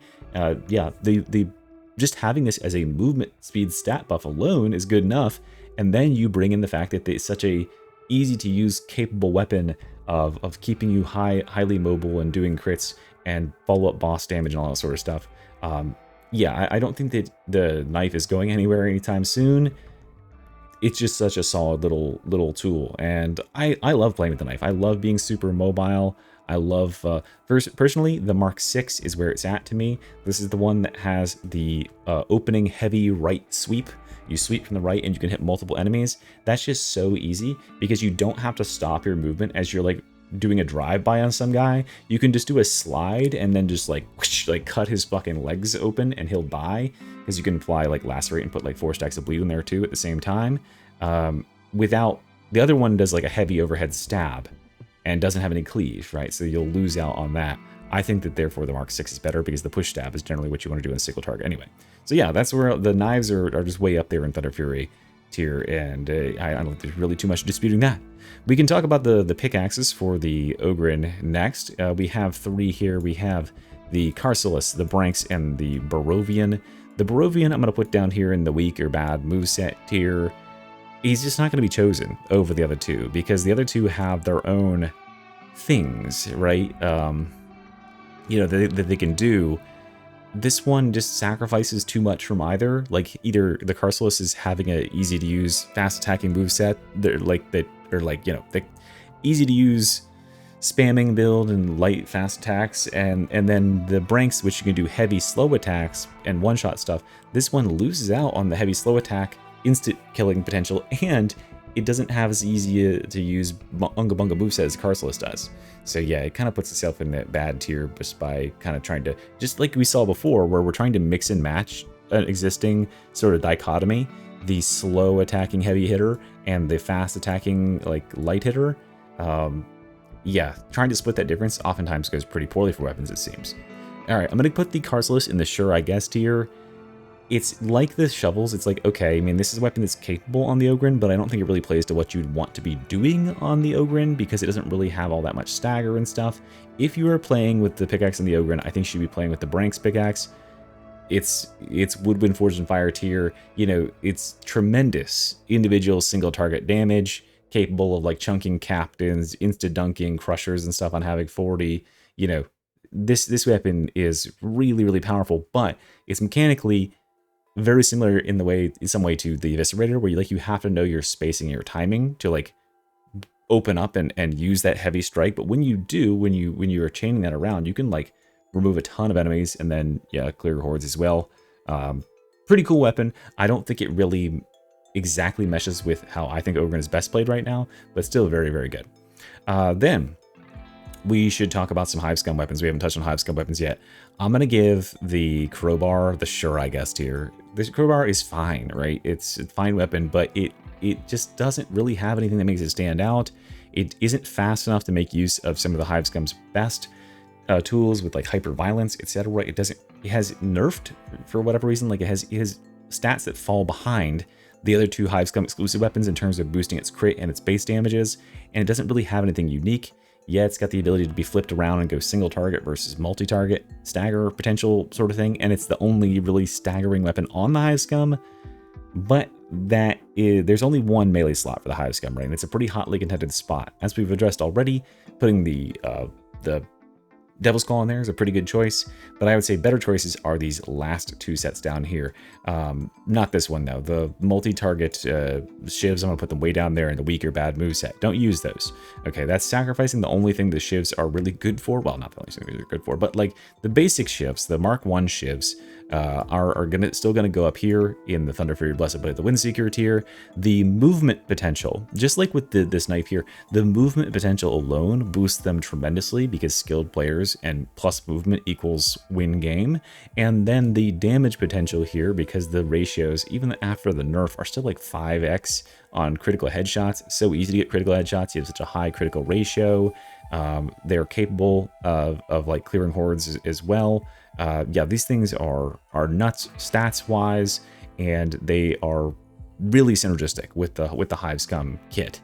Yeah, the just having this as a movement speed stat buff alone is good enough. And then you bring in the fact that it's such a easy to use, capable weapon of keeping you highly mobile and doing crits and follow-up boss damage and all that sort of stuff. Yeah, I don't think that the knife is going anywhere anytime soon. It's just such a solid little tool, and I love playing with the knife. I love being super mobile. I love, personally, the Mark 6 is where it's at to me. This is the one that has the opening heavy right sweep. You sweep from the right and you can hit multiple enemies. That's just so easy because you don't have to stop your movement as you're like doing a drive-by on some guy. You can just do a slide and then just like whoosh, like cut his fucking legs open and he'll die, because you can apply like lacerate and put like 4 stacks of bleed in there too at the same time. Without the other one does like a heavy overhead stab, and doesn't have any cleave, right? So you'll lose out on that. I think that therefore the Mark 6 is better because the push stab is generally what you want to do in a single target anyway. So yeah, that's where the knives are just way up there in Thunder Fury tier, and I don't think there's really too much disputing that. We can talk about the pickaxes for the Ogryn next. We have 3 here. We have the Carcelis, the Branks, and the Barovian. The Barovian I'm going to put down here in the weak or bad moveset tier. He's just not going to be chosen over the other two because the other two have their own things, right? You know, that they can do. This one just sacrifices too much from either. Like, either the Carcelis is having a easy to use, fast attacking moveset, you know, the easy to use spamming build and light fast attacks, and then the Branks, which you can do heavy slow attacks and one shot stuff. This one loses out on the heavy slow attack, instant killing potential, and it doesn't have as easy to use Unga Bunga moveset as Carcelis does. So yeah, it kind of puts itself in that bad tier just by kind of trying to, just like we saw before, where we're trying to mix and match an existing sort of dichotomy, the slow attacking heavy hitter and the fast attacking like light hitter. Yeah, trying to split that difference oftentimes goes pretty poorly for weapons, it seems. All right, I'm going to put the Carcelis in the sure I guess tier. It's like the shovels. It's like, okay, I mean, this is a weapon that's capable on the Ogryn, but I don't think it really plays to what you'd want to be doing on the Ogryn because it doesn't really have all that much stagger and stuff. If you are playing with the pickaxe and the Ogryn, I think you should be playing with the Branks pickaxe. It's Woodwind Forged in Fire tier. You know, it's tremendous individual single target damage, capable of like chunking captains, insta-dunking crushers and stuff on Havoc 40. You know, this weapon is really, really powerful, but it's mechanically very similar in some way to the Eviscerator, where you have to know your spacing and your timing to like open up and use that heavy strike. But when you do, when you are chaining that around, you can like remove a ton of enemies and then clear hordes as well. Pretty cool weapon. I don't think it really exactly meshes with how I think Ogryn is best played right now, but still very, very good. Then we should talk about some Hive Scum weapons. We haven't touched on Hive Scum weapons yet. I'm going to give the Crowbar the sure I guess tier. This Crowbar is fine, right? It's a fine weapon, but it just doesn't really have anything that makes it stand out. It isn't fast enough to make use of some of the Hive Scum's best tools with like hyper violence, etc. It has nerfed for whatever reason. Like it has stats that fall behind the other two Hive Scum exclusive weapons in terms of boosting its crit and its base damages, and it doesn't really have anything unique. Yeah, it's got the ability to be flipped around and go single target versus multi-target stagger potential sort of thing, and it's the only really staggering weapon on the Hive Scum, but there's only one melee slot for the Hive Scum, right? And it's a pretty hotly contested spot. As we've addressed already, putting the Devil's Claw in there is a pretty good choice, but I would say better choices are these last two sets down here. Not this one, though. The multi-target shivs, I'm going to put them way down there in the weak or bad moveset. Don't use those. Okay, that's sacrificing the only thing the shivs are really good for. Well, not the only thing they're good for, but like the basic shivs, the Mark 1 shivs, are still gonna go up here in the Thunder Fury Blessed Blade, the Windseeker tier. The movement potential, just like with this knife here, the movement potential alone boosts them tremendously because skilled players and plus movement equals win game. And then the damage potential here, because the ratios, even after the nerf, are still like 5x on critical headshots. So easy to get critical headshots. You have such a high critical ratio. They're capable of like clearing hordes as well. Yeah, these things are nuts stats wise, and they are really synergistic with the Hive Scum kit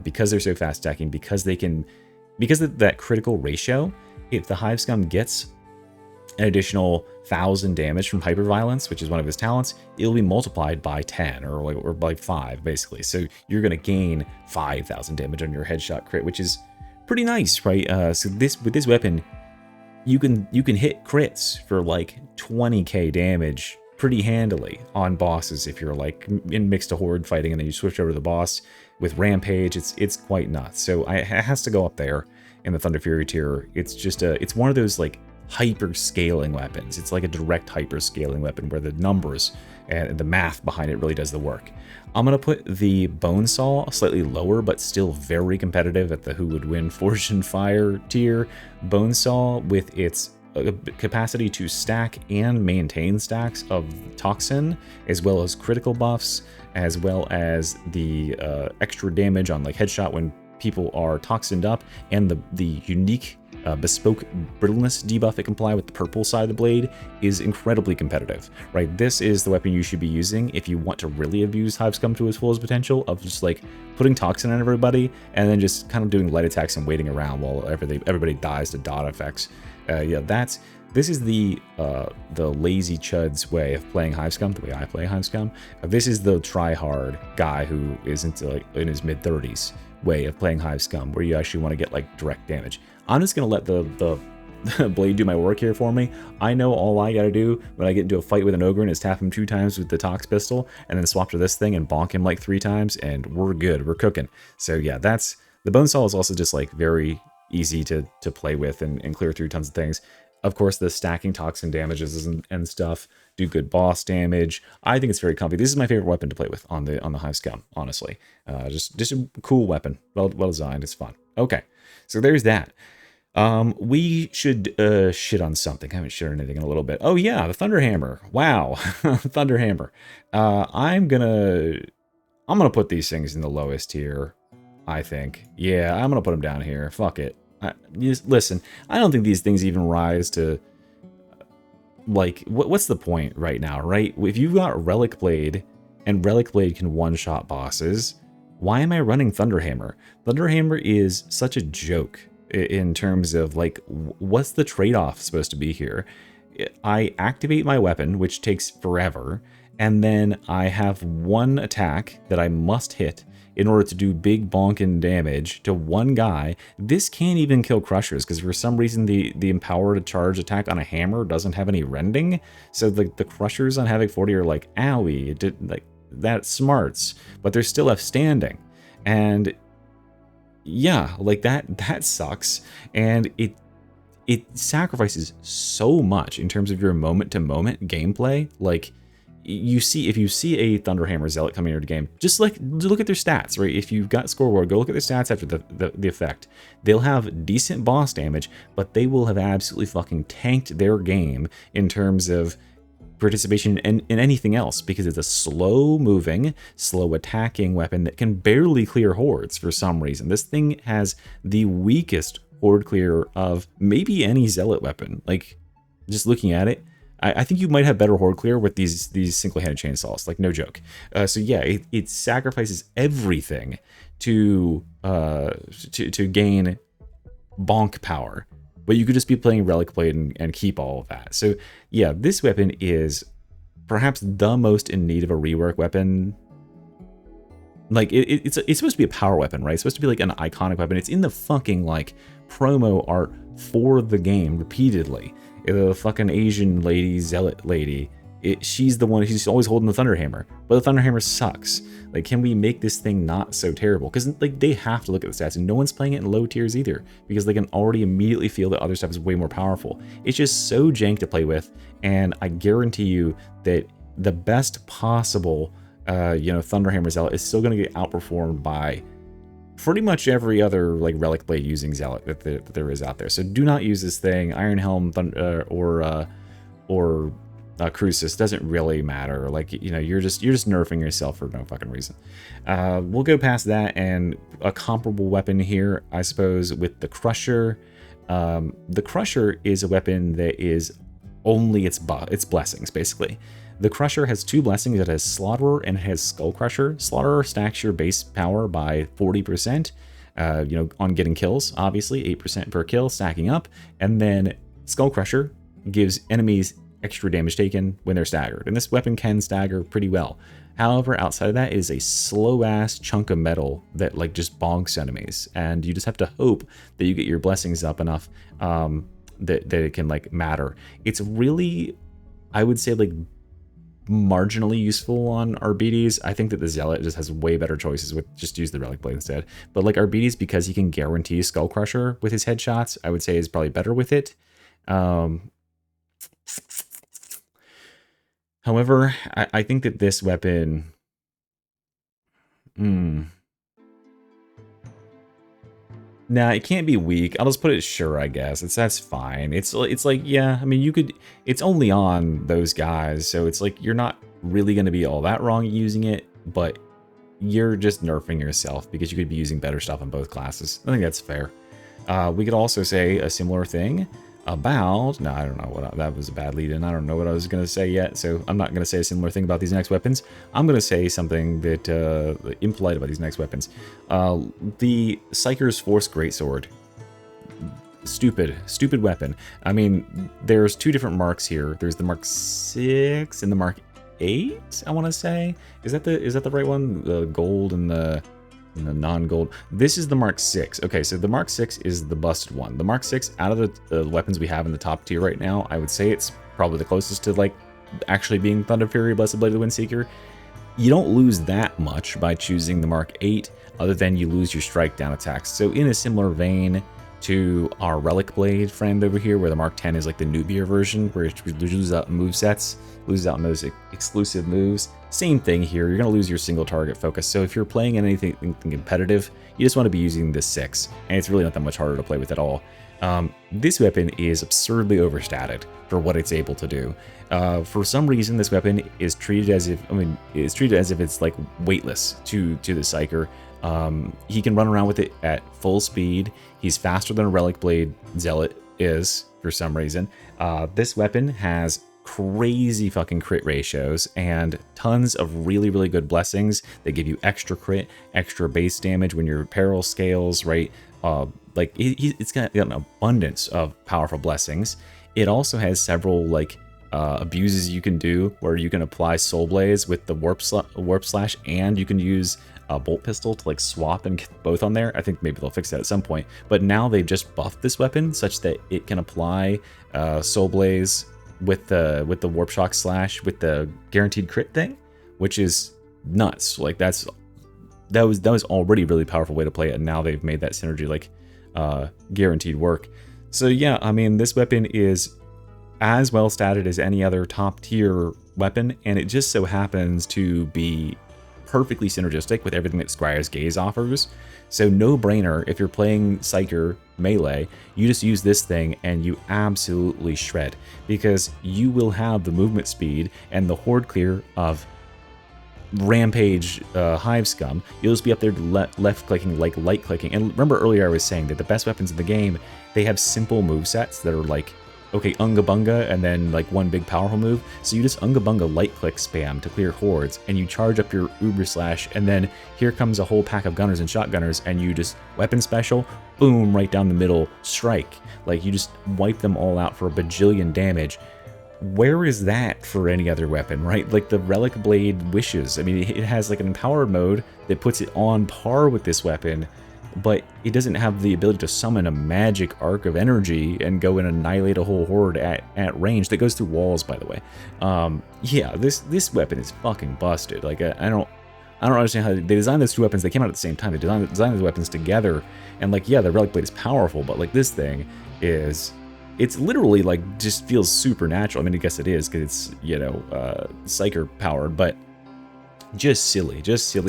because they're so fast attacking. Because of that critical ratio, if the Hive Scum gets an additional 1,000 damage from hyperviolence, which is one of his talents, it'll be multiplied by 10 or by 5 basically. So you're gonna gain 5,000 damage on your headshot crit, which is pretty nice, right? So with this weapon, you can hit crits for like 20k damage pretty handily on bosses if you're like in mixed to horde fighting and then you switch over to the boss with Rampage. It's quite nuts. So it has to go up there in the Thunder Fury tier. It's just it's one of those like hyper scaling weapons. It's like a direct hyper scaling weapon where the numbers and the math behind it really does the work. I'm going to put the Bone Saw slightly lower, but still very competitive at the Who Would Win Forged in Fire tier. Bone Saw, with its capacity to stack and maintain stacks of Toxin, as well as critical buffs, as well as the extra damage on like headshot when people are toxined up, and the unique bespoke brittleness debuff it can apply with the purple side of the blade is incredibly competitive, right? This is the weapon you should be using if you want to really abuse Hive Scum to its fullest potential, of just like putting toxin on everybody and then just kind of doing light attacks and waiting around while everybody dies to dot effects. Yeah, this is the lazy chud's way of playing Hive Scum, the way I play Hive Scum. This is the try-hard guy who isn't like in his mid-30s way of playing Hive Scum, where you actually want to get like direct damage. I'm just gonna let the blade do my work here for me. I know all I gotta do when I get into a fight with an ogre is tap him 2 times with the Tox pistol, and then swap to this thing and bonk him like 3 times, and we're good. We're cooking. So yeah, that's the Bonesaw is also just like very easy to play with and clear through tons of things. Of course, the stacking toxin damages and stuff do good boss damage. I think it's very comfy. This is my favorite weapon to play with on the Hive Scum, honestly. Just a cool weapon, well designed. It's fun. Okay, so there's that. We should shit on something. I haven't shit on anything in a little bit. Oh yeah, the Thunderhammer. Wow, Thunderhammer. I'm gonna put these things in the lowest tier, I think. Yeah, I'm gonna put them down here. Fuck it. Listen, I don't think these things even rise to, like, what's the point right now, right? If you've got Relic Blade, and Relic Blade can one-shot bosses, why am I running Thunderhammer? Thunderhammer is such a joke in terms of, like, what's the trade-off supposed to be here? I activate my weapon, which takes forever, and then I have one attack that I must hit in order to do big bonkin' damage to one guy. This can't even kill Crushers, because for some reason the Empower to Charge attack on a hammer doesn't have any rending. So the Crushers on Havoc 40 are like, owie, it did, like, that smarts, but they're still left standing. And yeah, like that sucks. And it sacrifices so much in terms of your moment-to-moment gameplay. Like, if you see a Thunderhammer Zealot coming into the game, just like look at their stats, right? If you've got scoreboard, go look at their stats after the effect. They'll have decent boss damage, but they will have absolutely fucking tanked their game in terms of participation in anything else, because it's a slow moving, slow attacking weapon that can barely clear hordes for some reason. This thing has the weakest horde clear of maybe any Zealot weapon. Like, just looking at it, I think you might have better horde clear with these single-handed chainsaws, like, no joke. So yeah, it sacrifices everything to gain bonk power, but you could just be playing Relic Blade and keep all of that. So yeah, this weapon is perhaps the most in need of a rework weapon. Like, it's supposed to be a power weapon, right? It's supposed to be like an iconic weapon. It's in the fucking, like, promo art for the game repeatedly. The fucking Asian lady, Zealot lady, she's the one who's always holding the Thunderhammer, but the Thunderhammer sucks. Like, can we make this thing not so terrible? Because, like, they have to look at the stats, and no one's playing it in low tiers either, because they can already immediately feel that other stuff is way more powerful. It's just so jank to play with, and I guarantee you that the best possible, Thunderhammer Zealot is still going to get outperformed by pretty much every other, like, Relic Blade using Zealot that there is out there. So do not use this thing. Iron Helm or Crucis doesn't really matter. Like, you're just nerfing yourself for no fucking reason. We'll go past that, and a comparable weapon here, I suppose, with the Crusher. The Crusher is a weapon that is only its blessings, basically. The Crusher has 2 blessings. It has Slaughterer and it has Skull Crusher. Slaughterer stacks your base power by 40%, on getting kills, obviously, 8% per kill, stacking up. And then Skull Crusher gives enemies extra damage taken when they're staggered. And this weapon can stagger pretty well. However, outside of that, it is a slow-ass chunk of metal that, like, just bonks enemies. And you just have to hope that you get your blessings up enough that it can, like, matter. It's really, I would say, like, marginally useful on Arbites. I think that the Zealot just has way better choices with just use the Relic Blade instead. But, like, Arbites, because he can guarantee Skull Crusher with his headshots, I would say is probably better with it. However, I think that this weapon... Nah, it can't be weak. I'll just put it sure, I guess. That's fine. It's like, yeah, I mean, you could... It's only on those guys, so it's like you're not really going to be all that wrong using it, but you're just nerfing yourself because you could be using better stuff on both classes. I think that's fair. We could also say a similar thing about, no, I don't know what, that was a bad lead in. I don't know what I was going to say yet, so I'm not going to say a similar thing about these next weapons. I'm going to say something that impolite about these next weapons. The Psyker's Force Greatsword. Stupid weapon. I mean, there's two different marks here. There's the Mark 6 and the Mark 8, I want to say. Is that the right one? The gold and the non-gold. This is the Mark 6. Okay, so the Mark 6 is the busted one. The Mark 6, out of the weapons we have in the top tier right now, I would say it's probably the closest to, like, actually being Thunder Fury, Blessed Blade of the Windseeker. You don't lose that much by choosing the Mark 8, other than you lose your strike down attacks. So in a similar vein to our Relic Blade friend over here, where the Mark 10 is like the noobier version, where you lose out in movesets, lose out in those exclusive moves. Same thing here, you're going to lose your single target focus. So if you're playing in anything competitive, you just want to be using this 6, and it's really not that much harder to play with at all. This weapon is absurdly overstated for what it's able to do. For some reason, this weapon is treated as if, it's like weightless to the Psyker. He can run around with it at full speed. He's faster than a Relic Blade Zealot is, for some reason. This weapon has crazy fucking crit ratios and tons of really good blessings that give you extra crit, extra base damage when your peril scales, right? Like it's got an abundance of powerful blessings. It also has several like abuses you can do where you can apply Soul Blaze with the warp slash, and you can use a bolt pistol to like swap and get both on there. I think maybe they'll fix that at some point, but now they've just buffed this weapon such that it can apply Soul Blaze with the warp shock slash with the guaranteed crit thing, which is nuts. Like that was already a really powerful way to play it, and now they've made that synergy like guaranteed work. So yeah, I mean, this weapon is as well statted as any other top tier weapon, and it just so happens to be perfectly synergistic with everything that Scryer's Gaze offers. So no brainer, if you're playing Psyker melee, you just use this thing and you absolutely shred, because you will have the movement speed and the horde clear of Rampage Hive Scum. You'll just be up there left clicking like light clicking. And remember earlier I was saying that the best weapons in the game, they have simple movesets that are like, okay, Unga Bunga, and then like one big powerful move. So you just Unga Bunga light click spam to clear hordes, and you charge up your Uber Slash, and then here comes a whole pack of gunners and shotgunners, and you just weapon special, boom, right down the middle, strike. Like you just wipe them all out for a bajillion damage. Where is that for any other weapon, right? Like the Relic Blade Wishes. I mean, it has like an empowered mode that puts it on par with this weapon, but it doesn't have the ability to summon a magic arc of energy and go and annihilate a whole horde at range that goes through walls, by the way. Yeah, this weapon is fucking busted. Like I don't understand how they designed those two weapons. They came out at the same time. They designed those weapons together, and like, yeah, the Relic Blade is powerful, but like this thing is, it's literally like just feels supernatural. I mean, I guess it is because it's, you know, Psyker powered, but just silly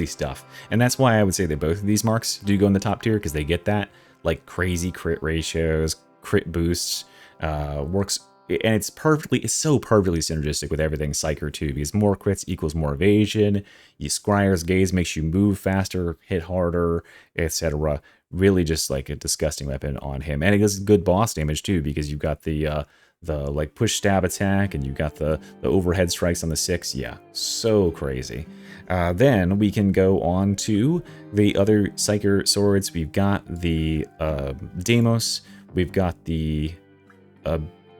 stuff. And that's why I would say that both of these marks do go in the top tier, because they get that like crazy crit ratios, crit boosts, works, and it's so perfectly synergistic with everything Psyker too, because more crits equals more evasion. Scryer's Gaze makes you move faster, hit harder, etc. Really just like a disgusting weapon on him, and it does good boss damage too, because you've got the like push stab attack, and you've got the overhead strikes on the 6. Yeah, so crazy. Then we can go on to the other Psyker swords. We've got the Deimos, we've got the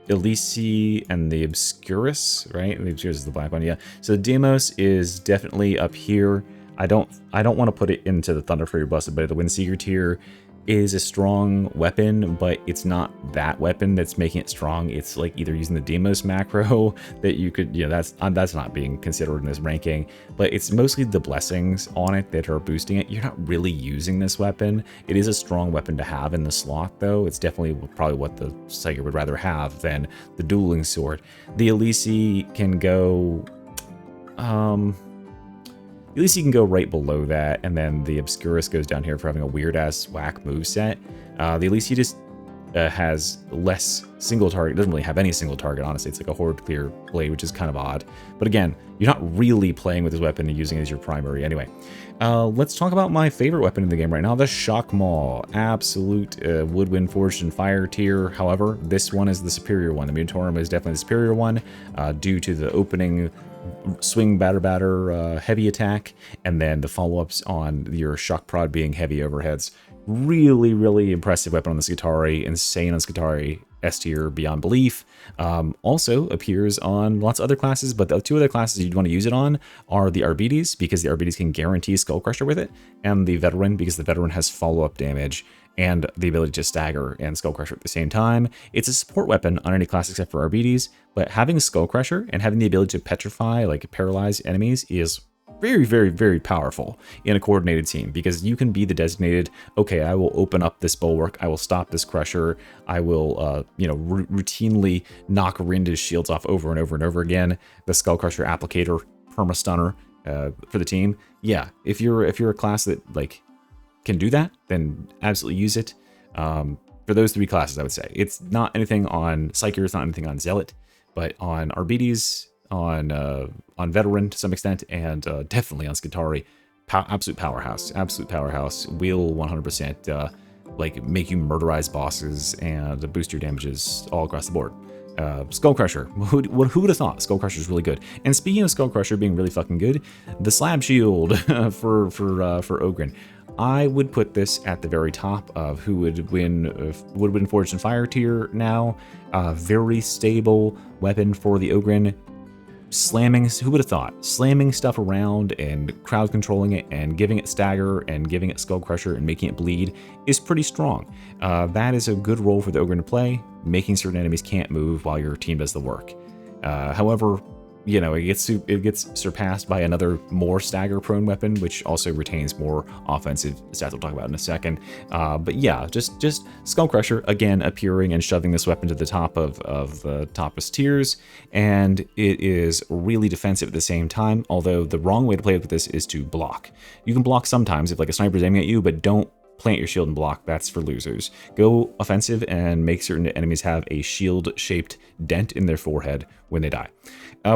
Elise and the Obscurus, right? The Obscurus is the black one, yeah. So the Deimos is definitely up here. I don't want to put it into the Thunder Fury Blessed Blade of the Windseeker tier. It is a strong weapon, but it's not that weapon that's making it strong. It's like either using the Deimos macro that you could, you know, that's not being considered in this ranking, but it's mostly the blessings on it that are boosting it. You're not really using this weapon. It is a strong weapon to have in the slot, though. It's definitely probably what the Psyker would rather have than the dueling sword. The Elise can go, at least you can go right below that, and then the Obscurus goes down here for having a weird-ass whack moveset. The Elise just has less single target, doesn't really have any single target, honestly. It's like a horde clear blade, which is kind of odd. But again, you're not really playing with this weapon and using it as your primary anyway. Let's talk about my favorite weapon in the game right now, the Shock Maul. Absolute Woodwind Forged and Fire tier. However, this one is the superior one. The Munitorum is definitely the superior one due to the opening swing batter heavy attack, and then the follow-ups on your shock prod being heavy overheads. Really, really impressive weapon on the Skitarii, insane on Skitarii, S tier beyond belief. Also appears on lots of other classes, but the two other classes you'd want to use it on are the Arbites, because the Arbites can guarantee Skull Crusher with it, and the Veteran, because the Veteran has follow-up damage and the ability to stagger and Skull Crusher at the same time. It's a support weapon on any class except for Arbites, but having Skull Crusher and having the ability to petrify, like paralyze enemies, is very, very, very powerful in a coordinated team, because you can be the designated, okay, I will open up this bulwark, I will stop this crusher, I will, routinely knock Rinda's shields off over and over and over again. The Skull Crusher applicator, perma stunner for the team. Yeah, if you're a class that like can do that, then absolutely use it. For those three classes, I would say it's not anything on Psyker, it's not anything on Zealot, but on Arbites, on Veteran to some extent, and definitely on Skitarii, absolute powerhouse, will 100% like make you murderize bosses and boost your damages all across the board. Skull Crusher, who would have thought Skull Crusher is really good? And speaking of Skull Crusher being really fucking good, the Slab Shield for Oghren. I would put this at the very top of who would win Forged and Fire tier now. Very stable weapon for the Oghren. Slamming, who would have thought? Slamming stuff around and crowd controlling it and giving it stagger and giving it Skull Crusher and making it bleed is pretty strong. That is a good role for the Oghren to play, making certain enemies can't move while your team does the work. However, you know, it gets surpassed by another more stagger prone weapon, which also retains more offensive stats we'll talk about in a second. But yeah, just Skull Crusher again appearing and shoving this weapon to the top of the toppest tiers, and it is really defensive at the same time. Although the wrong way to play with this is to block. You can block sometimes if like a sniper's aiming at you, but don't plant your shield and block. That's for losers. Go offensive and make certain enemies have a shield-shaped dent in their forehead when they die.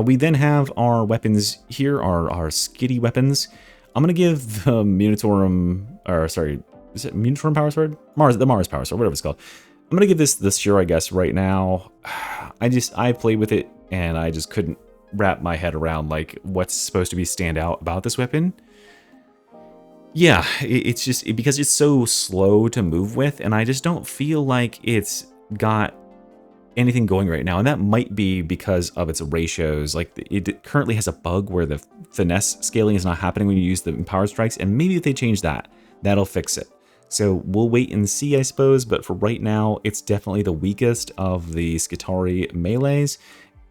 We then have our weapons here, our skitty weapons. I'm going to give the Munitorum, or sorry, is it Munitorum Power Sword? The Mars Power Sword, whatever it's called. I'm going to give this sure, I guess, right now. I played with it, and I just couldn't wrap my head around, like, what's supposed to be stand out about this weapon. Yeah, it's just, because it's so slow to move with, and I just don't feel like it's got anything going right now, and that might be because of its ratios. Like, it currently has a bug where the finesse scaling is not happening when you use the empowered strikes, and maybe if they change that, that'll fix it. So we'll wait and see, I suppose, but for right now, it's definitely the weakest of the Skitarii melees.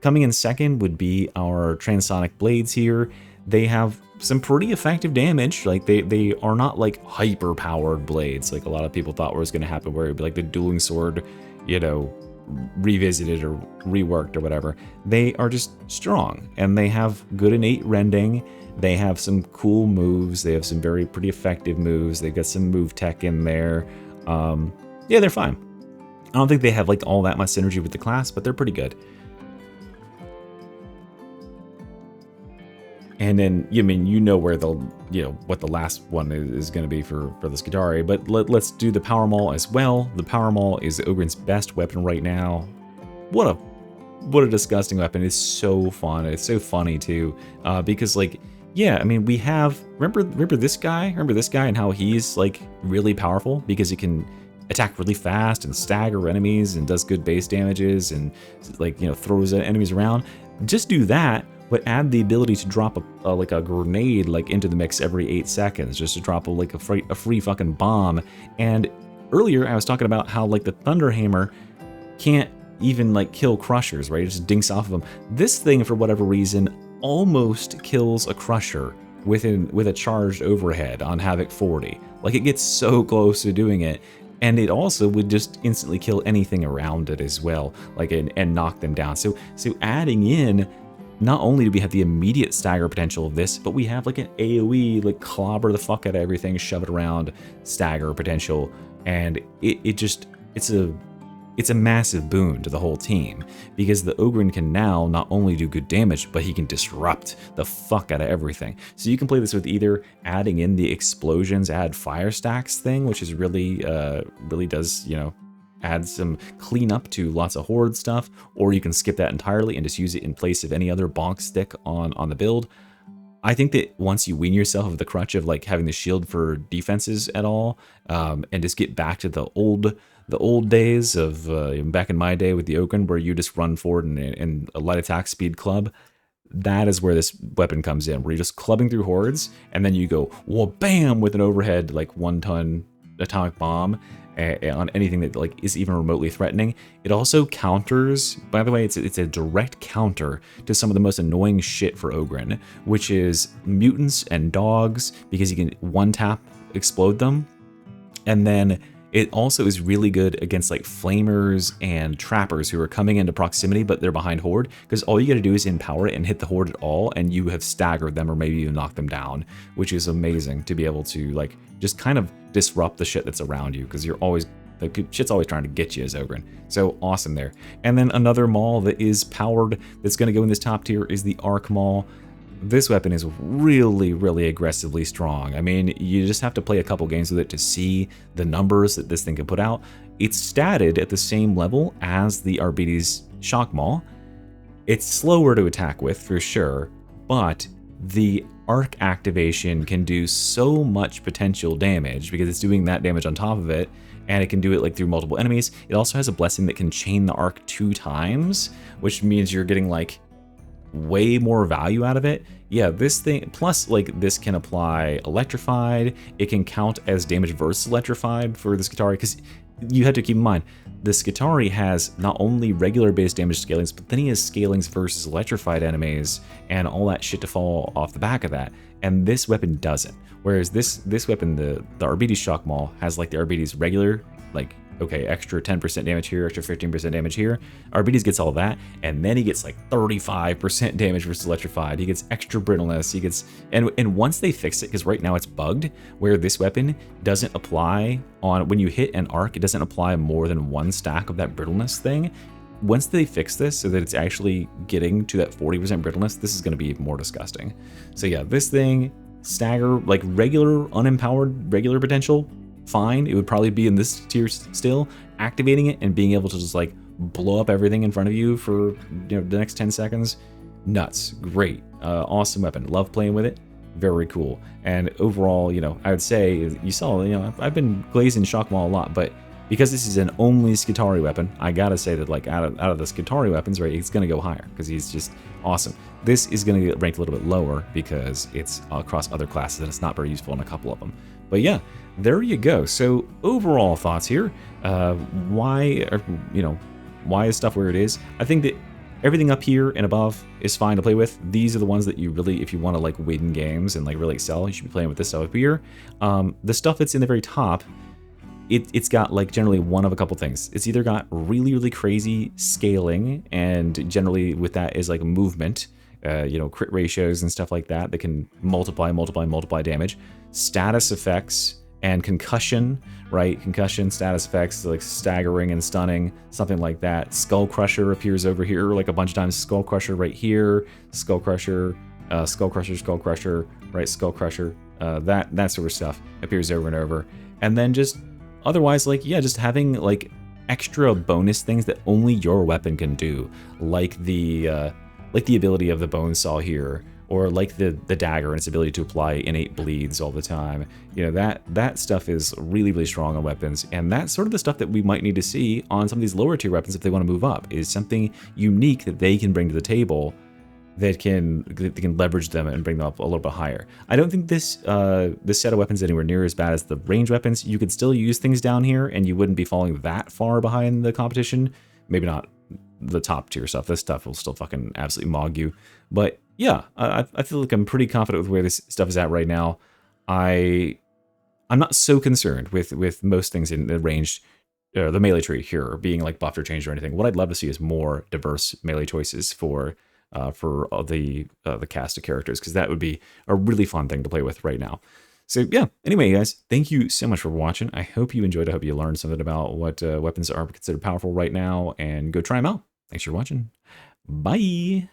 Coming in second would be our Transonic Blades here. They have some pretty effective damage. Like, they are not like hyper powered blades like a lot of people thought was going to happen, where it'd be like the dueling sword, you know, revisited or reworked or whatever. They are just strong, and they have good innate rending. They have some cool moves. They have some pretty effective moves. They've got some move tech in there. Yeah, they're fine. I don't think they have like all that much synergy with the class, but they're pretty good. And then, you know where what the last one is going to be for the Skitarii, but let's do the Power Maul as well. The Power Maul is Ogryn's best weapon right now. What a disgusting weapon. It's so fun. It's so funny too, because like, yeah, I mean, we have, remember this guy and how he's like really powerful because he can attack really fast and stagger enemies and does good base damages and like, you know, throws enemies around. Just do that, but add the ability to drop like a grenade like into the mix every 8 seconds, just to drop a free fucking bomb. And earlier I was talking about how like the Thunderhammer can't even like kill crushers, right? It just dinks off of them. This thing, for whatever reason, almost kills a crusher with a charged overhead on Havoc 40. Like, it gets so close to doing it. And it also would just instantly kill anything around it as well, like, and knock them down. So adding in, not only do we have the immediate stagger potential of this, but we have like an AoE, like clobber the fuck out of everything, shove it around, stagger potential, and it's a it's a massive boon to the whole team, because the Ogryn can now not only do good damage, but he can disrupt the fuck out of everything. So you can play this with either adding in the explosions, add fire stacks thing, which is really, really does, you know, add some cleanup to lots of horde stuff, or you can skip that entirely and just use it in place of any other bonk stick on the build. I think that once you wean yourself of the crutch of like having the shield for defenses at all, and just get back to the old days of back in my day with the Ogryn, where you just run forward and a light attack speed club, that is where this weapon comes in, where you're just clubbing through hordes, and then you go, whoa, bam, with an overhead like 1-ton atomic bomb on anything that like is even remotely threatening. It also counters, by the way, it's a direct counter to some of the most annoying shit for Ogryn, which is mutants and dogs, because you can one-tap explode them. And then it also is really good against like flamers and trappers who are coming into proximity, but they're behind horde, because all you gotta do is empower it and hit the horde at all, and you have staggered them or maybe even knocked them down, which is amazing to be able to like just kind of disrupt the shit that's around you, because you're always, like, shit's always trying to get you as Ogryn. So awesome there. And then another Maul that is powered, that's gonna go in this top tier, is the Arc Maul. This weapon is really, really aggressively strong. I mean, you just have to play a couple games with it to see the numbers that this thing can put out. It's statted at the same level as the Arbites Shock Maul. It's slower to attack with, for sure, but the arc activation can do so much potential damage because it's doing that damage on top of it, and it can do it like through multiple enemies. It also has a blessing that can chain the arc 2 times, which means you're getting like way more value out of it. Yeah, this thing, plus like this can apply electrified, it can count as damage versus electrified for the Skitarii, because you have to keep in mind, the Skitarii has not only regular base damage scalings, but then he has scalings versus electrified enemies and all that shit to fall off the back of that. And this weapon doesn't. Whereas this weapon, the Arbites Shock Maul, has like the Arbites regular, like, okay, extra 10% damage here, extra 15% damage here. Arbites gets all that, and then he gets like 35% damage versus electrified. He gets extra brittleness. He gets, and once they fix it, because right now it's bugged, where this weapon doesn't apply on, when you hit an arc, it doesn't apply more than 1 stack of that brittleness thing. Once they fix this so that it's actually getting to that 40% brittleness, this is going to be more disgusting. So yeah, this thing, stagger, like regular, unempowered, regular potential, fine. It would probably be in this tier still. Activating it and being able to just like blow up everything in front of you for, you know, the next 10 seconds, nuts. Great. Awesome weapon. Love playing with it. Very cool. And overall, you know, I would say, you saw, you know, I've been glazing Shock Maul a lot, but because this is an only Skitarii weapon, I gotta say that like out of the Skitarii weapons, right, it's gonna go higher because he's just awesome. This is gonna get ranked a little bit lower because it's across other classes and it's not very useful in a couple of them. But yeah, there you go. So overall thoughts here. Why is stuff where it is? I think that everything up here and above is fine to play with. These are the ones that you really, if you want to like win games and like really excel, you should be playing with this stuff up here. The stuff that's in the very top, it's got like generally one of a couple things. It's either got really, really crazy scaling, and generally with that is like movement, you know, crit ratios and stuff like that that can multiply damage, status effects, and concussion, right? Concussion, status effects, like staggering and stunning, something like that. Skull Crusher appears over here like a bunch of times. Skull Crusher right here. Skull Crusher, Skull Crusher, Skull Crusher, right? Skull Crusher. That sort of stuff appears over and over. And then just otherwise, like, yeah, just having like extra bonus things that only your weapon can do, like the ability of the Bone Saw here, or like the dagger and its ability to apply innate bleeds all the time. You know, that stuff is really, really strong on weapons, and that's sort of the stuff that we might need to see on some of these lower tier weapons if they want to move up, is something unique that they can bring to the table that can leverage them and bring them up a little bit higher. I don't think this set of weapons is anywhere near as bad as the range weapons. You could still use things down here, and you wouldn't be falling that far behind the competition. Maybe not the top tier stuff. This stuff will still fucking absolutely mog you. But yeah, I feel like I'm pretty confident with where this stuff is at right now. I'm not so concerned with most things in the range, the melee tree here being like buffed or changed or anything. What I'd love to see is more diverse melee choices for the cast of characters, because that would be a really fun thing to play with right now. So yeah, anyway, guys, thank you so much for watching. I hope you enjoyed. I hope you learned something about what weapons are considered powerful right now, and go try them out. Thanks for watching. Bye.